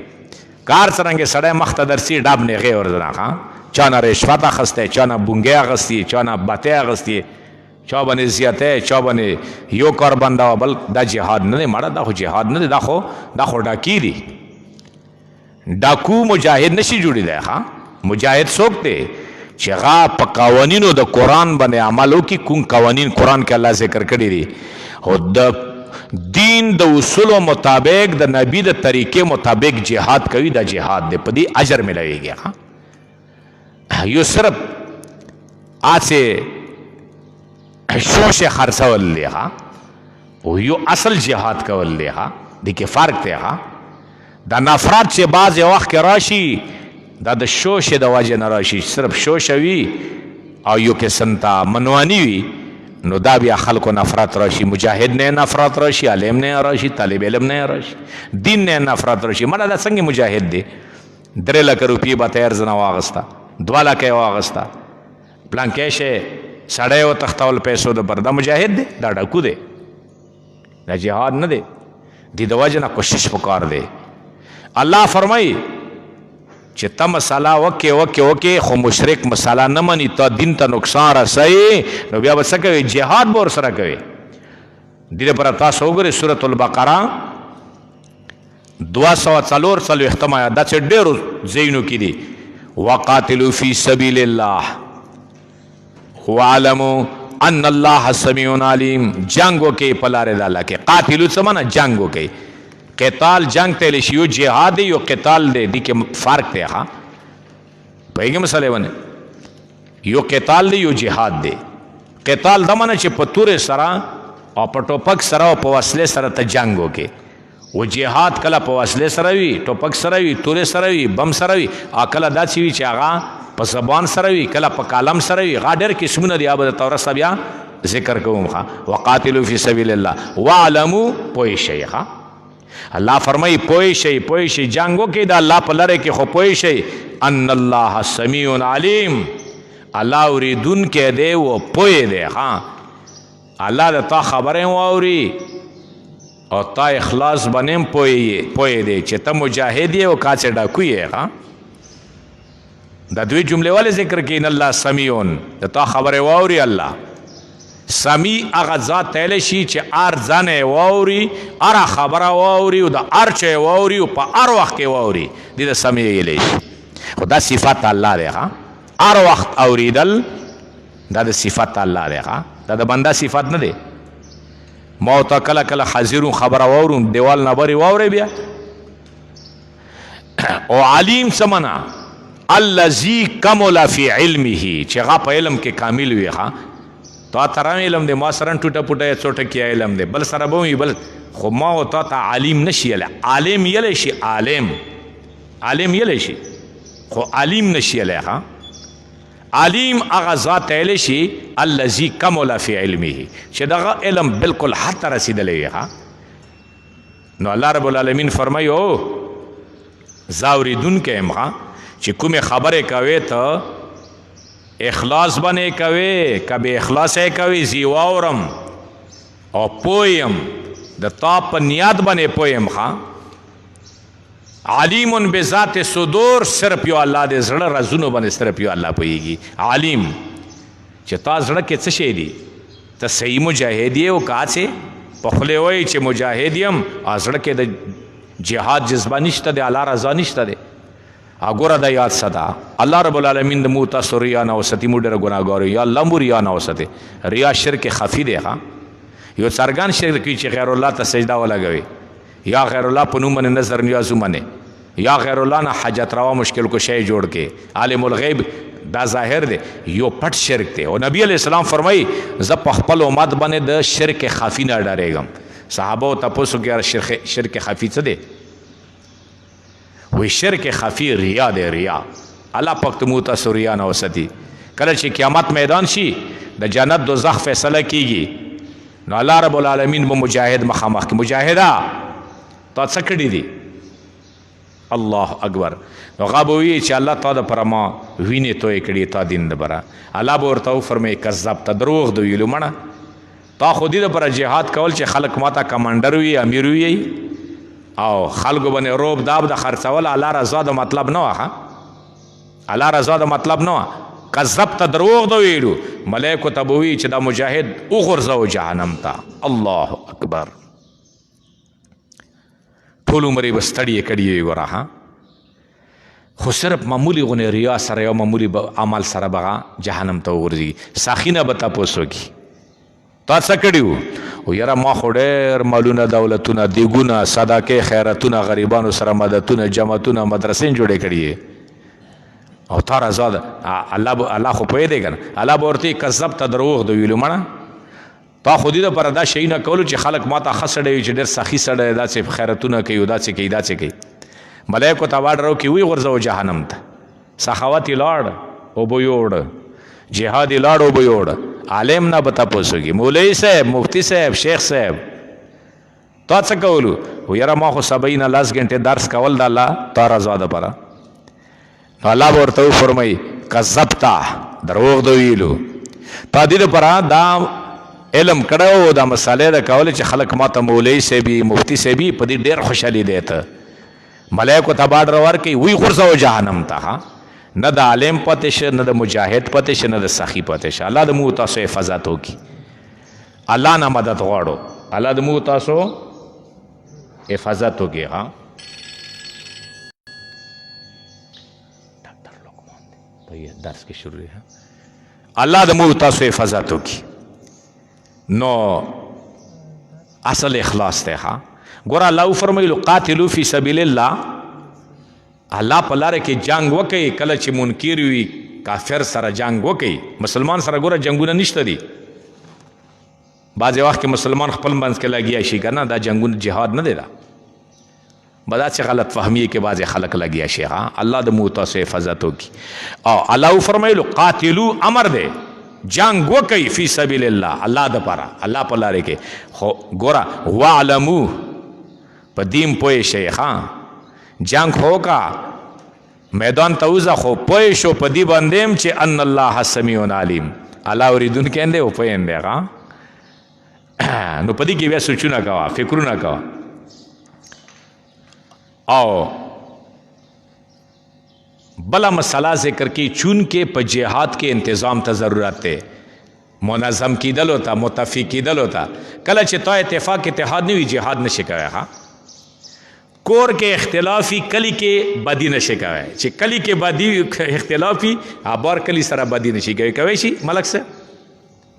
کار څرنګه سړی مخته درسي ډاب نیغې ورځنه چا نه رشوت اخستی چا نه بونګۍ اخستی چا نه بتۍ اخستی چا باندې زیاتی چا باندې یو کار بنده بل دا جهاد نه دی مړه دا خو جهاد نه دی دا خو ډاکي دي ډاکو مجاهد نشي جوړېدی ښه مجاهد څوک دی چې هغه په قوانینو د قرآن باندې عمل وکړي کوم قوانین قرآن کې الله ذکر کړي دي او د دین د اصولو مطابق د نبی د طریقې مطابق جهاد کوي دا جهاد دی په دې اجر ملویږي ښه یو صرف آسې شوش خرڅول دی ښه او یو اصل جهاد کول دی ښه دې کې فرق دی ښه دا نفرت چې بعض وخت کې راشي دا د شوشې د وجې نه راشي صرف شوشه وي او یو قسم ته منواني وي نو دا بیا خلکو نفرت راشي مجاهد نه نفرت راشي عالم نه راشي طالب علم نه راشي دین نه نفرت راشي مړه دا څنګه مجاهد دی 3 لک روپۍ به تیر زنه واغسته 2 لک یې واغسته پلانکې شی سړی وتښتول پیسو د پر دا مجاهد دی دا ډاکو دی دا جهاد نه دی د وجې نه کوشش پکار دی الله فرمای چې ته مساله وکې خو مشرک مساله نه مني ته دین ته نقصان رسوي نو بیا به څه کوي جهاد به ورسره کوي دې لپاره تاسو وګورئ سورة البقره 240 آیات دا چې ډېرو ځایونو کې دي وقاتلوا فی سبیل الله واعلموا ان الله سمیع علیم جنگ وکړئ په لارې د الله کې قاتلو څه معنی جنگ وکړئ قتال جنگ ته لشي یو جهاد دی یو قتال دی دې کې فرق دی ها پیغمبر صلی الله علیه وسلم یو قتال دی یو جهاد دی قتال دا معنی چې په تورې سره او په ټوپک سره او په وسلې سره ته جنگ وکې و جهاد کله په وسلې سره وي ټوپک سره وي تورې سره وي بم سره وي او کله داسې وي چې هغه په زبان سره وي کله په کالم سره وي هغه ډېر قسمونه دي هغه به درته بیا ذکر کوم ښه وقاتلوا فی سبیل الله واعلموا پوه شئ ښه الله فرمای پوه شئ جنگ وکړئ د الله په لاره کې خو پوه شئ ان الله سمیع علیم الله اوریدونکی دی و پوه دی ها الله د تا خبرې واوري او تا اخلاص بنیم پوه دی چې ته مجاهد یې او کا چې ډاکو یې ها دا دوی جملې ولې ذکر کړي ان الله سمیع د تا خبرې واوري الله سمیع هغه ذات تیلی شي چې ار ځانې واوري اره خبره واوري او د ار چې واوري او په هر وخت کې واوري دې ته سمیع ویلی شي خو دا صفت الله دی ها هر وخت اوریدل دا د صفت الله دی ها دا د بنده صفت نه دی ما ته کله کله حاضرون خبره واورم دیوال نه بری واوري بیا او علیم سمنا الذی کمل فی علمه چې هغه په علم کې کامل وي ها تا ترام علم دی ما سره ټوټه پټه څوټه کې علم دی بل سره به بل خو ما او تا عالم نشي عالم یلی شي عالم یلی شي خو علیم نشي ها علیم هغه ذات یلی شي الذی کمل فی علمه چې دغه علم بالکل حتی رسیدلی ها نو الله رب العالمین فرمایو زاوریدونکې یم ها چې کومې خبرې کوي ته اخلاص باندې کوي کبه اخلاص یې کوي زی واورم او پویم د تا په نیت باندې پویم ښه علیم بذات صدور صرف یو الله دې زړه رازونو باندې صرف یو الله پوهیږي علیم چې تا زړه کې څه شی دی ته صحیح مجاهد یې او کا چې په خولې وایي چې مجاهد یم زړه کې د جهاد جذبه نشته دی، الله رضا نشته دی. ګوره دا یاد ساته، الله رب العالمین د موږ تاسو ریا نه وساتي. موږ ډېره ګناهګار یو، یا الله مو ریا نه وساتي. ریا شرک خفي دی. یو څرګند شرک کوي چې غیر الله ته سجده ولګوي، یا غیر الله په نوم باندې نظر نیاز ومني، یا غیر الله نه حاجت روا مشکل کشی جوړ کې. عالم الغیب دا ظاهر دی، یو پټ شرک دی. او نبی علیہ السلام فرمایي زه په خپل امت باندې د شرک خفي نه ډارېږم. صحابه ته تپوس وکړه شرک خفي څه دی؟ وی شرک خفي ریا دی. ریا الله پاک ته موږ تاسو ریا نه وساتي. کله چې قیامت میدان شي د جنت دوزخ فیصله کیږي، نو الله رب العالمین به مجاهد مخامخ کی، مجاهده تا څه کړي دي؟ الله اکبر. نو هغه به وایي چې الله تا دپاره ما وینې تویې کړي تا دین دپاره. الله به ورته وفرمایي کذبته، دروغ د ویلو مړه، تا خو دې دپاره جهاد کول چې خلک ماته کمانډر وي، امیر وي، او خلکو باندې روب داب د خرڅول. الله رضا د مطلب نه وه، الله رضا د مطلب نه وه. کذبته، دروغ د ویلو. ملایکو ته به وایي چې دا مجاهد وغورځوه جهنم ته. الله اکبر. ټول عمر یې به ستړي کړي وي. ګوره خو صرف معمولي غونې ریا سره، یو معمولي عمل سره به جهنم ته وغورځي. ساخي نه به تپوس وکړي تا څه کړي وو؟ و یاره ما خو ډېر مالونه، دولتونه، دیګونه، صدقې، خیراتونه، غریبانو سره مددونه، جماعتونه، مدرسې جوړې کړي او تا رضا ده. الله خو پوهېدی که نه؟ الله به ورته کذبته، دروغ د ویلو مړه، تا خو دې دپاره دا شی نه کولو چې خلک ما ته ښه سړی وي، چې ډېر سخي سړی دی، داسې خیراتونه کوي، داسې کوي، داسې کوي. ملایکو ته واډر وکړي ویې غورځوه جهنم ته. سخاوت یې لاړ او به یوړ، جهاد یې لاړ او به یوړ. عالم نه به تپوس وکړي، مولوي صاحب، مفتی صاحب، شیخ صاحب تا څه کولو؟ و یاره ما خو سبا نه 10 غنټې درس کول د الله تا رضا دپاره. نو الله به ورته وفرمایي کذبته، دروغ د ویلو. تا دې دپاره دا علم کړی و، دا مسالې د کولې چې خلک ما ته مولوي صاحب وي، مفتی صاحب وي، په دې ډېر خوشحالي دی. ته ملایکو ته باډر ورکوي وی غورځوه جهنم ته. نه د عالم پاتې شه، نه د مجاهد پاتې شه، نه د سخي پاتې شه. الله د موږ تاسو حفاظت وکړي. الله نه مدد غواړو، الله د موږ تاسو حفاظت وکړي. ډاکټر لقمان دی په درس کې شروع دی. الله د موږ تاسو حفاظت وکړي. نو اصل اخلاص دی. ګوره الله فرمایلو قاتلو فی سبیل الله، الله په لاره کې جنگ وکړي. کله چې منکر وي کافر سره جنگ وکړي. مسلمان سره ګوره جنگونه نشته دي. بعضې وخت کې مسلمان خپل منځ کې لګیا شي که نه، دا جنگونه جهاد نه دی. دا به داسې غلط فهمي کې بعضې خلک لګیا شي. الله د موږ تاسو حفاظت وکړي. او الله فرمایلو قاتلو امر دی، جنگ وکړي فی سبیل الله، الله دپاره، الله په لارې کې. خو ګوره واعلمو، په دین پوه شئ. جنگ خو کا میدان ته وځه، خو پوه شو په دې باندې چې ان الله سمیع علیم، الله اوریدونکی دی او پوهنده دی. نو په دې کې بیا سوچونه کوه، فکرونه کوه. او بلا مسئله ذکر کی، چون کې په جهاد کې انتظام ته ضرورت دی، منظم کیدل ہوتا، متفق کیدل ہوتا. کله چې تا اتفاق اتحاد نه وي جهاد نشي کوی. کور کې اختلافي، کلی کې بدی نشي کوی. چې کلی کې بدی اختلافي، بار کلی سره بدی نشي کوی. کوی شي ملک سره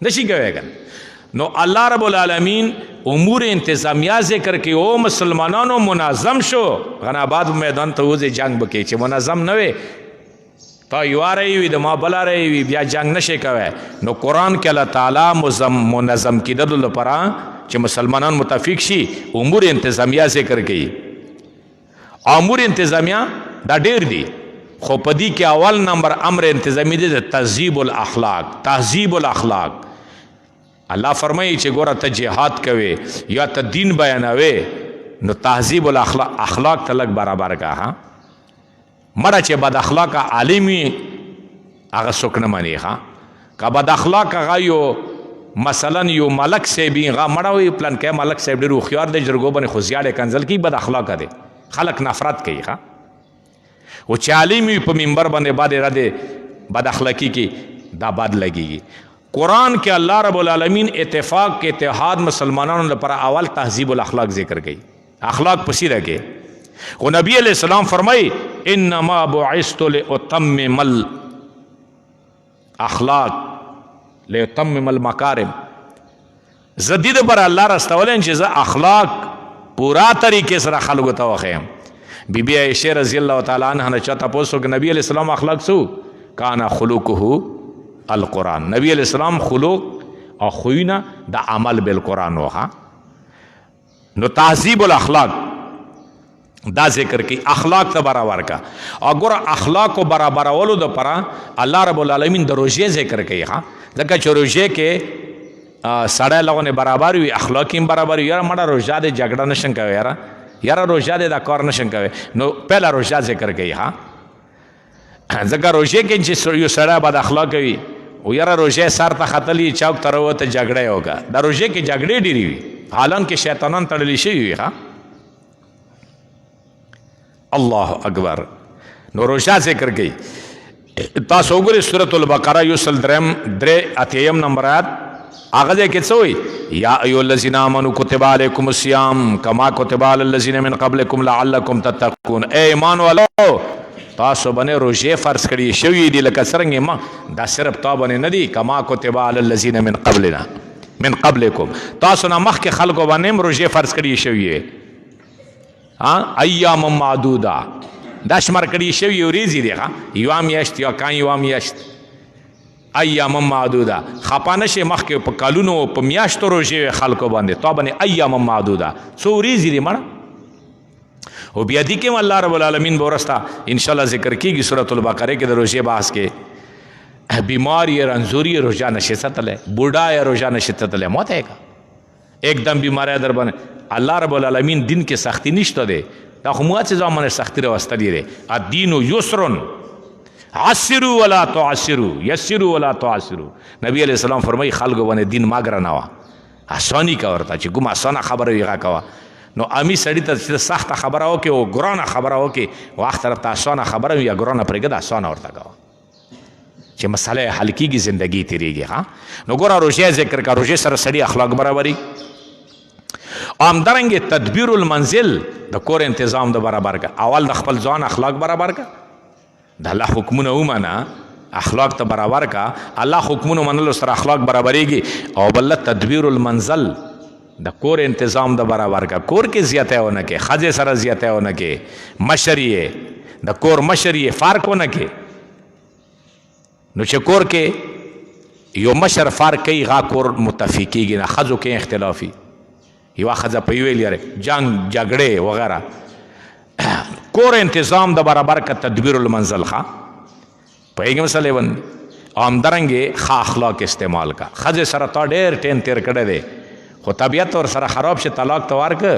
نشي کوی کنه. نو الله رب العالمین امور انتظامیہ ذکر کې او مسلمانانو منظم شو. غناباد میدان ته وځي جنگ بکې چې منظم نه وي، تا یواره وي د ما بلاره وي، بیا جنگ نشي کوی. نو قرآن کې الله تعالی منظم کیدلو لپاره چې مسلمانان متفق شي امور انتظامیہ ذکر کوي. امور انتظامیہ دا ډیر دي، خو په دې کې اول نمبر امر انتظامی دی د تهذیب الاخلاق. تهذیب الاخلاق الله فرمایي چې ګوره ته جهاد کوي یا ته دین بیانوي، نو تهذیب الاخلاق، اخلاق ته لږ برابر کا. مړه چې بد اخلاقه عالم وي هغه څوک نه مني. که بد اخلاق هغه یو مثلا یو ملک صاحب وي، هغه مړه وي پلانکی ملک صاحب ډېر هوښیار دی، جرګو باندې خو زیاړې کنځل کوي، بد اخلاقه دی، خلک نفرت کوي. او چې عالم وي په منبر باندې بد اراده بد اخلاقي کې دا بد لګېږي. कुरान के अल्लाह रब्बुल आलमीन इत्तेफाक के इत्तेहाद मुसलमानों ने पर अवल तहजीबुल अखलाक जिक्र की, अखलाक पसी रखे। वो नबी अलैहिस्सलाम फरमाई इन्नमा बुइस्तु लिउतम्मिमल अखलाक लिउतम्मिमल मकारिम, जदीद पर अल्लाह रस्तवलन चीज़ अखलाक पूरा तरीके से खल्क़ तो वखेम। बीबी आयशा रज़ी अल्लाह ताला अन्हा ने चौथा पोसो कि नबी अलैहिस्सलाम अखलाक सु काना खुलुकुहु अल कुरान, नबी अलैहिस्सलाम खुलुक और खुईना द अमल बिल कुरान हो। हाँ नो तहजीबुल अखलाक दा जिक्र की अखलाक तो बराबर का और गोरा अखलाक को बराबर वालो दो परा अल्लाह रब्बुल आलमीन द रोजे जिक्र की। हाँ जगह जो रोजे के साढ़े लोगों ने बराबर हुई अखलाकी बराबर हुई। यार मड़ा रोजा दे झगड़ा न शंका यार यार रोजा दे कार न शंका नो पहला रोजा जिक्र की। हाँ जगह रोजे के जो सड़ा बाद अखलाक हुई वो यार रोजे सार था खतली चौक तरह तो झगड़े होगा द रोजे के झगड़े डिरी हुई हालांकि शैतान तड़ली से हुई। हाँ अल्लाह अकबर नो रोजा जिक्र की तासोगुर सूरतुल बकरा युसल द्रे अत्यम नंबर आगजे के सोई या अय्युहल्लज़ीना आमनू कुतिबा अलैकुमुस सियाम कमा कुतिबा अलल्लज़ीना मिन क़ब्लिकुम लअल्लकुम तत्तक़ून। ए ईमान वालो तासो बने रोजे फर्ज करी शवी दी लका सरंगे मां दा सिर्फ तो बने नदी कमा कुतिबा अलल्लज़ीना मिन क़ब्लिकुम तासो ना मख के खल्को बने रोजे फर्ज करी शवी है। हाँ अय्याम मादूदा दशमर करी शवी रेजी देखा युवाम यश्त या काई युवाम यश्त अय्याम मादूदा खपानश मख के कालूनो पमियाश तो रोजे खल्को बंदे तो बने अय्याम मादूदा सो रेजी दे मड़ा वो बियदी के अल्लाह रब्बुल आलमीन बोरस्ता इंशाल्लाह जिक्र की सूरतुल बकरे के रोजे बास के बीमार या रंजूरी रोजा नशिस्त है बूढ़ा या रोजा नशिस्त है मौत है का एकदम बीमार है दर बने अल्लाह रब्बुल आलमीन दिन के सख्ती निश्त दे तखमुआ से जामन सख्ती रवस्ता दे अद्दीनु युस्रुन आसिरु वला तुअसिरु यस्सिरु वला तुअसिरु। नबी अलैहिस्सलाम फरमाई खल्क बने दिन मागरा नवा आसानी का औरता ची गुमा आसाना खबर है कवा नो अमी सड़ी तो सख्त खबर हो कि वो गुराना खबर हो कि वाख तरफ आसाना खबर या गुराना पड़ेगा आसाना औरता कवा चे मसले हल्की की जिंदगी तेरेगी। हाँ नो गोरा रोजे जिक्र का रोजे सर सड़ी अखलाक बराबरी आमदरंगे तदबीरुल मंजिल द कोर इंतजाम द बराबर का अवल दखपल जान अखलाक बराबर का अल्लाह हुक्मुन उमाना अखलाक तो बराबर का अल्लाह हुक्मुन मनल सर अखलाक बराबरेगी और बल्ला तदबीरुल मंजिल द कोर इंतजाम द बराबर का कोर के जियाते हो न के खजे सर जियाते हो न के मशरिए द कोर मशरिए फार्क हो न के नुचे कोर के यो मशर फार्क कई गा कोर मुतफिकी गिना खजो के इख्तिलाफी युवा खजा पीवेल यार जंग झगड़े वगैरह कोर इंतजाम द बराबर का तदबीरुल मंजिल खा पैगे मसले बन आमदरंगे खा अखलाक इस्तेमाल का खजे सर तो डेर टेन तेर कड़े दे हो तबियत और सर खराब से तलाक तवार के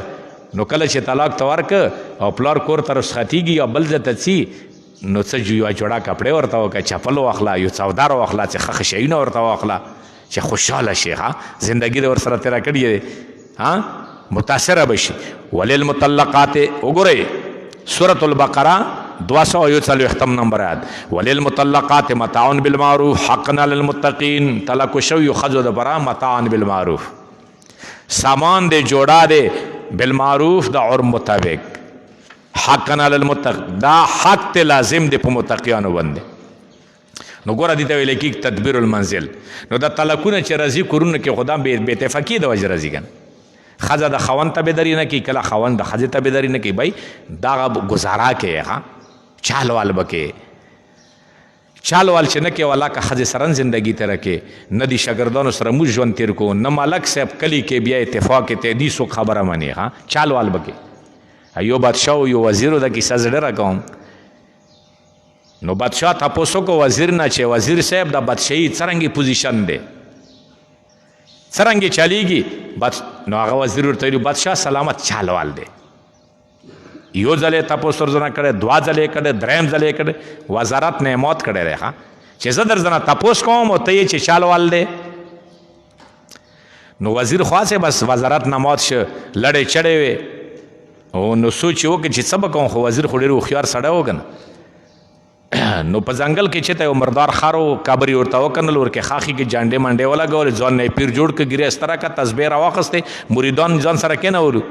नुकल से तलाक तवार के और प्लार कोर तरफ खतीगी और बल जतसी नो सजुआ जोड़ा कपड़े और तो का चपलो अखला यू सौदार अखला से खशईन और तो अखला से खुशहाल शेखा जिंदगी दे और सर तेरा कड़िए। हाँ मुतासर बशी वलिल मुतल्लकाते उगरे सूरतुल बकरा 241 नंबर आयत वलिल मुतल्लकात मताउन बिल मारूफ हक़्क़न अलल मुत्तक़ीन तलाक शव खजो बरा मताउन बिल मारूफ सामान दे जोड़ा दे बिल मारूफ दा और मुताबिक हक़्क़न अलल मुत्तक़ दा हक ते लाजिम दे मुत्तक़ियानो बंदे नो गोरा दीते वेले की तदबीरुल मंजिल नो दा तलाकुन च रजी कुरुन के खुदा बेतफकी द वज रजी गन खजा द खवन तबेदारी न की कला खवन द खजे तबेदारी न की भाई दागा गुजारा के। हाँ चाल वाल बके चाल वाल से न के वाला का खजे सरन जिंदगी तरह के नदी शगरदान सर मुजवन तिर को न मालक से कली के बिया इतफाक के तेदीसो खबर मानी। हाँ चाल वाल बके यो बादशाह यो वजीर द की सजडरा कौम नो बादशाह तपोसो को वजीर ना चे वजीर साहब द बादशाही सरंगी पोजीशन दे सरंगी चलेगी बस नागा वजीर तैरी बादशाह सलामत चाल वाल दे यो जले तपोसर जना करे द्वा जले करे द्रैम जले करे वजारत ने मौत करे रहे। हाँ चेजदर जना तपोस कौम होते ये चे चाल वाल दे नो वजीर ख्वा से बस वजारत ना मौत से लड़े चढ़े हुए ओ नो सोच हो कि सब कौन वजीर खुड़े रुखियार सड़ा होगा ना نو په ځنګل کې چې ته یو مردار خارو کابري ورته وکنل ورکې خاخي کې جانډې منډې ولګولې ځان نه پیر جوړ کړ ګیرې استره کا تسبیح راواخستې مریدان ځان سره کېنولو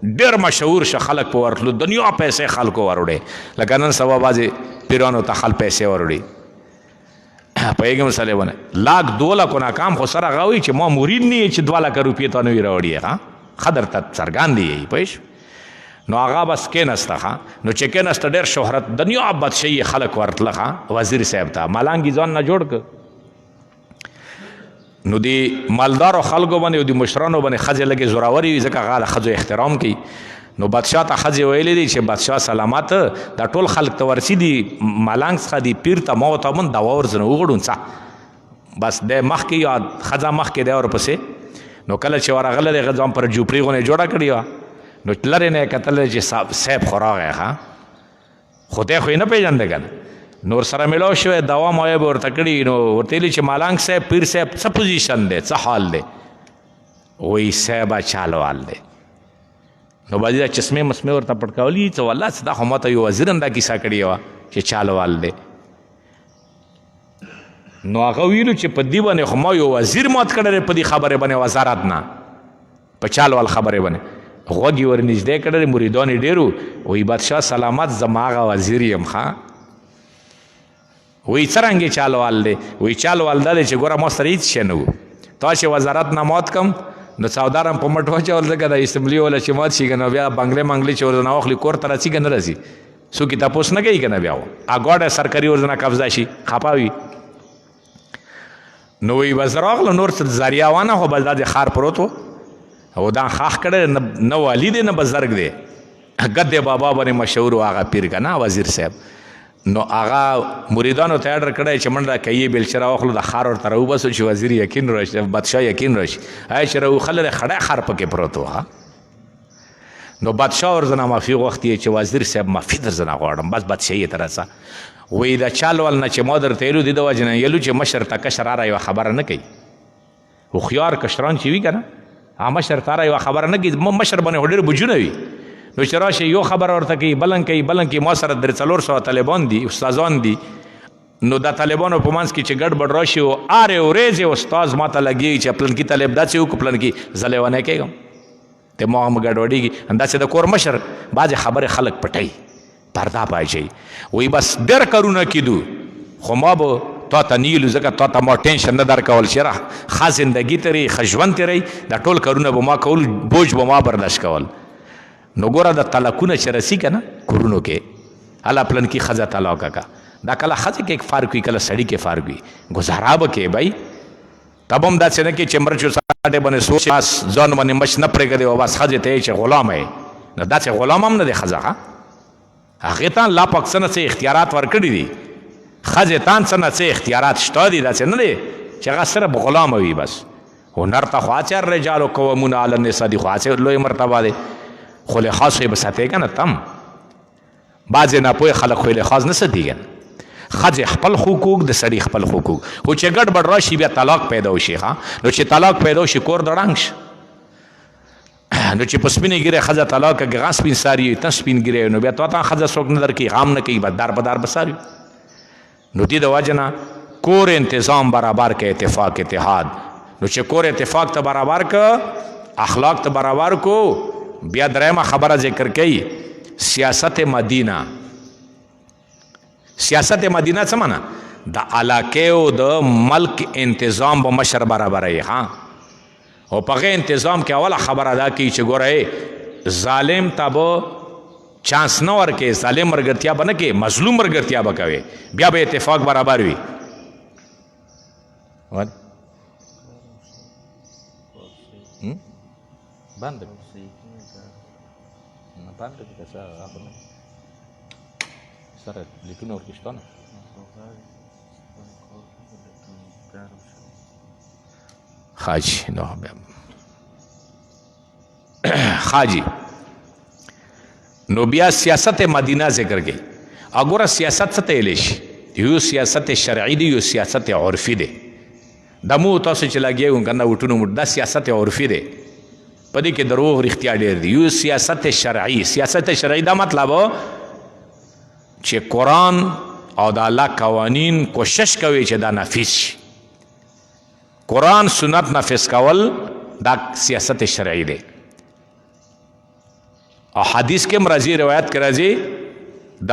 ډېر مشهور شه خلک په ورتلو دنیا پیسې خلکو وروړې لکه نن سبا بعضې پیرانو ته خل پیسې وروړي پوهېږم سلې ونه لاک 2 لکو ناکام خو سره هغه وایي چې ما مرید نه یې چې 2 لکه روپیې ته نه وي راوړي ښه ښه درته څرګند یې پوه نو هغه بس کېنسته ښه نو چې کېنسته ډېر شهرت دنیا بدشي خلک ورتله ښه وزیر صاحب ته ملانګي ځان نه جوړ کړ نو دی مالدارو خلکو باندې او د مشرانو باندې ښځې لږې زورورې وي ځکه هغه د ښځو احترام کوي نو بادشاه ته ښځې ویلې دي چې بادشاه سلامت دا ټول خلک ته ورسي دي ملانګ څخه دی پیر ته ما ورته من دوا ورځنه وغړون څه بس دی مخکې یا ښځه مخکې دی ورپسې نو کله چې ورغله دی هغه ځان پر جوپړي غونې جوړه کړې وه نو لرې نه یې کتل چې صاحب خو راغی ښه خو دی خو یې نه پېژانده که نه نور سره میلاو شوی دوا مایه به ورته کړي نو ورته ویلي چې ملانګ صاحب پیر صاحب څه پوزیشن دی څه حال دی وایي صاحبه چالوال دی نو بعضې دا چسمې مسمې ورته پټکولي څه والله څه دا خو ما ته یو وزیر هم دا کیسه کړې وه چې چالوال دی نو هغه ویلو چې په دې باندې خو ما یو وزیر مات کړی دی په دې خبرې باندې وزارت نه په چالوال خبرې باندې غوږ یې ورنږدې کړی مریدان یې ډېر وایي بادشاه سلامت زما هغه وزیر یم ښه وی څرنګې چالوال دی وی چالوال دا دی چې ګوره ما سره هېڅ شی نه و تا چې وزارت نه مات کم نو څودار هم په مټ واچول ځکه د اسمبلي والا چې مات شي که نه بیا بنګلې منګلې چې ورځنه واخلي کور ته رسي که نه رسي څوک یې تپوس نه کوي که نه بیا اګوډه سرکاري ورځنه قبضه شي خفه وي نو وی بس راغله نور څه ذریعه وانه خو بس دا د ښار پروت و او دا خاخ کړی نه والي دی نه بزرګ دی ګد بابا باندې مشهور و هغه پیر که نه وزیر صاحب نو هغه مریدانو ته اډر کړی چې منډه کوي بیلچه راواخلو د ښار ورته راوباسو چې وزیر یقین راشي بادشاه یقین راشي آیا چې راوخله د خړی خر پکې پروت و نو بادشاه ورځنه معافي غوښتي چې وزیر صاحب معافي درځنه غواړم بس بادشاهي ته رسه وایي د چالوال نه چې ما درته ویلو دې د وجې نه یلو چې مشر ته کشر اره یوه خبره نه کوي هوښیار کشران چې وي که نه هغه مشر ته اره یوه خبره نه کوي مشر باندې خو ډېر بوجونه وي نو چې راشي یو خبره ورته کوي بلن کوي ما سره 300 طالبان دي استادان دي نو دا طالبانو په منځ کې چې ګډ بډ راشي او آرې ورېځې استاد ما ته لګېږي چې پلنکي طالب داسې وکړو پلنکي زه لیونی کېږم ته ما هم ګډوډېږي همداسې د کور مشر بعضې خبرې خلک پټوي پرده پاچوي وایي بس ډېر کارونه کېدو خو ما به تا ته نیلو ځکه تا ته ما ټینشن نه درکول چې ښه زندګي تېرئ ښه ژوند تېرئ دا ټول کارونه به ما کول بوج به ما برداشت کول نو ګوره د طلاقونه چې رسي که نه کورونو کې هله پلنکي ښځه طلاقه کا دا کله ښځې کې فرق وي کله سړي کې فرق وي ګزاره به کې بھائی تب هم داسې نه کې چې مرچو ساټې باندې سوچ ځان باندې مچ نه پرېږدي او بس ښځې ته یې چې غلام یې نو داسې غلام هم نه دی ښځه ښه هغې ته الله پاک څه نه څه اختیارات ورکړي دي ښځې ته څه نه څه اختیارات شته دي داسې نه دی چې هغه صرف غلامه وي بس هنر ته خو هڅې الرجال قوامون علی النساء دي خو هڅې لوی مرتبه دی خو لحاظ خو یې به ساتې که نه تم بعضې ناپوهې خلک خو یې لحاظ نه ساتي که نه ښځې خپل حقوق د سړي خپل حقوق خو چې ګډ بډ راشي بیا طلاق پیدا وشي ښه نو چې طلاق پیدا وشي کور د ړنګ شه نو چې په سپینې ګیرې ښځه طلاق کړي هغه سپین ساري ته سپین ګیرې نو بیا تا ته ښځه څوک نه درکوي غام نه کوي بس دار په دار به ساري نو دې د وجې نه کور انتظام برابر که اتفاق اتحاد نو چې کور اتفاق ته برابر که اخلاق ته برابر کو بیا درېمه خبره ذکر کوي سیاست مدینه سیاست مدینه څه معنا د علاقې او د ملک انتظام به مشر برابروي ها او په هغې انتظام کې اوله خبره دا کوي چې ګوره ظالم ته به چانس نه ورکوي ظالم ملګرتیا به نه کوي مظلوم ملګرتیا به کوي بیا به اتفاق برابر وي بند بند سره لیکونه ورکې شته نه خاجي نو خاجي نو بیا سیاست مدینه ذکر گئی اگوره سیاست څه ته ویلی شي یو سیاست شرعي دی یو سیاست عرفي دی دا مو تاسو چې لګیا که نه وټونه دا سیاست عرفي دی په دې کې دروغ رښتیا ډېر دي یو سیاست شرعي سیاست شرعي دا مطلب چې قرآن او د الله قوانین کوشش کوي چې دا نافذ شي. قرآن سنت نافذ کول دا سیاست شرعی دی. او حدیث کې مرضی روایت کې راځي د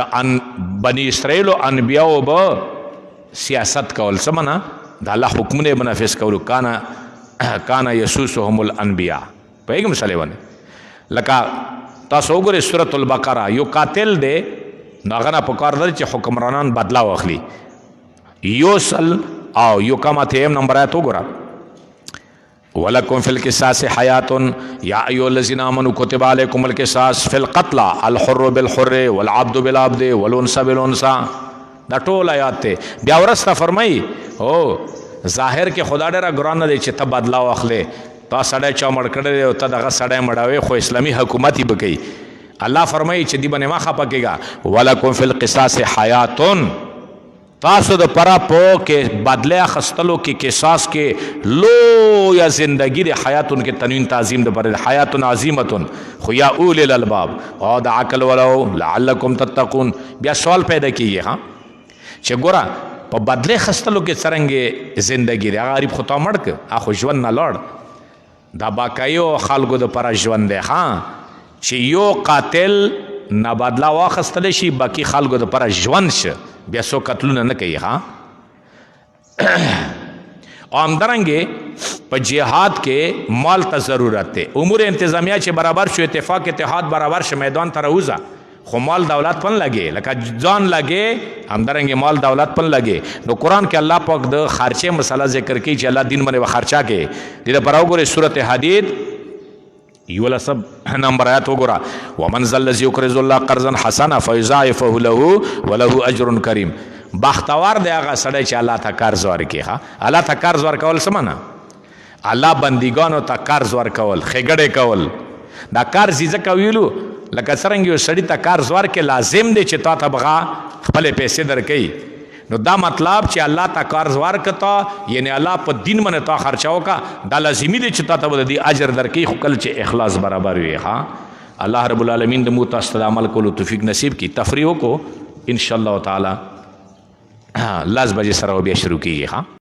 بنی اسرائیل او انبیاء به سیاست کول سمنا د الله حکمونه منافذ کول. کانا یسوسهم الانبیاء په کوم مثال باندې لکه تاسو وګورئ سورۃ البقره یو قاتل دی نو هغه نه پکار دی چې حکمرانان بدلا واخلي. یو سل او یو کماته نمبر آیت وګوره ولکم فی القصاص حیات یا ایها الذین آمنوا کتب علیکم القصاص فی القتل الحر بالحر والعبد بالعبد والانثى بالانثى. دا ټول آیات ته بیا ورسته فرمایي او ظاهر کې خدا ډېره ګران نه دی چې ته بدلا واخلې تا سړی چا مړ کړی او ته دغه سړی مړوې خو اسلامي حکومت یې به کوي. الله فرمایي چې دی باندې ما خفه کېږه ولکم فی القصاص حیات تاسو د پرا په کې بدله اخستلو کې قصاص کې لو یا زندگی د حیاتن کې تنوین تعظیم د پر حیات عظیمه خو یا اول الالباب او د عقل ولو لعلکم تتقون. بیا سوال پیدا کیږي ها چې ګوره په بدله خستلو کې څرنګه زندگی د غریب خو تا مړ ک اخو ژوند نه لړ دا باکایو خلکو د پر ژوند دی ها چې یو قاتل نه بدلا واخستل شي باقی خلکو د پر ژوند شه بیا سو قتلونه نه کوي ها. او همدارنګه په جهاد کې مال ته ضرورت دی. امور انتظامیه چې برابر شو اتفاق اتحاد برابر شه میدان ته راوځه خو مال دولت پن لګي لکه ځان لګي همدارنګه مال دولت پن لګي. نو قرآن کې الله پاک د خرچه مسله ذکر کوي چې الله دین باندې خرچا کوي. دې پر وګوره سورۃ حدید یولا سب نمبر آیات وګوره ومن ذا الذی یقرض الله قرضا حسنا فیضاعفه له وله اجر کریم. بختور دی هغه سړی چې الله ته قرض ورکړي. ها الله ته قرض ورکول سمنه الله بندګانو ته قرض ورکول خېګړې کول. دا قرض ځکه ویلو لکه څرنګه یو سړی ته قرض ورکړي لازم دی چې تا ته بغا خپل پیسې درکړي. نو دا مطلب چې الله تا قرض ورکړه یعنی الله په دین باندې تا خرچاو کا دا لازمی دی چې تا ته د اجر درکې خو کل چې اخلاص برابر وي. ها الله رب العالمین د مو تاسو ته عمل کولو توفیق نصیب کی. تفریح کو ان شاء الله تعالی لاس بجې سره بیا شروع کیږي. ها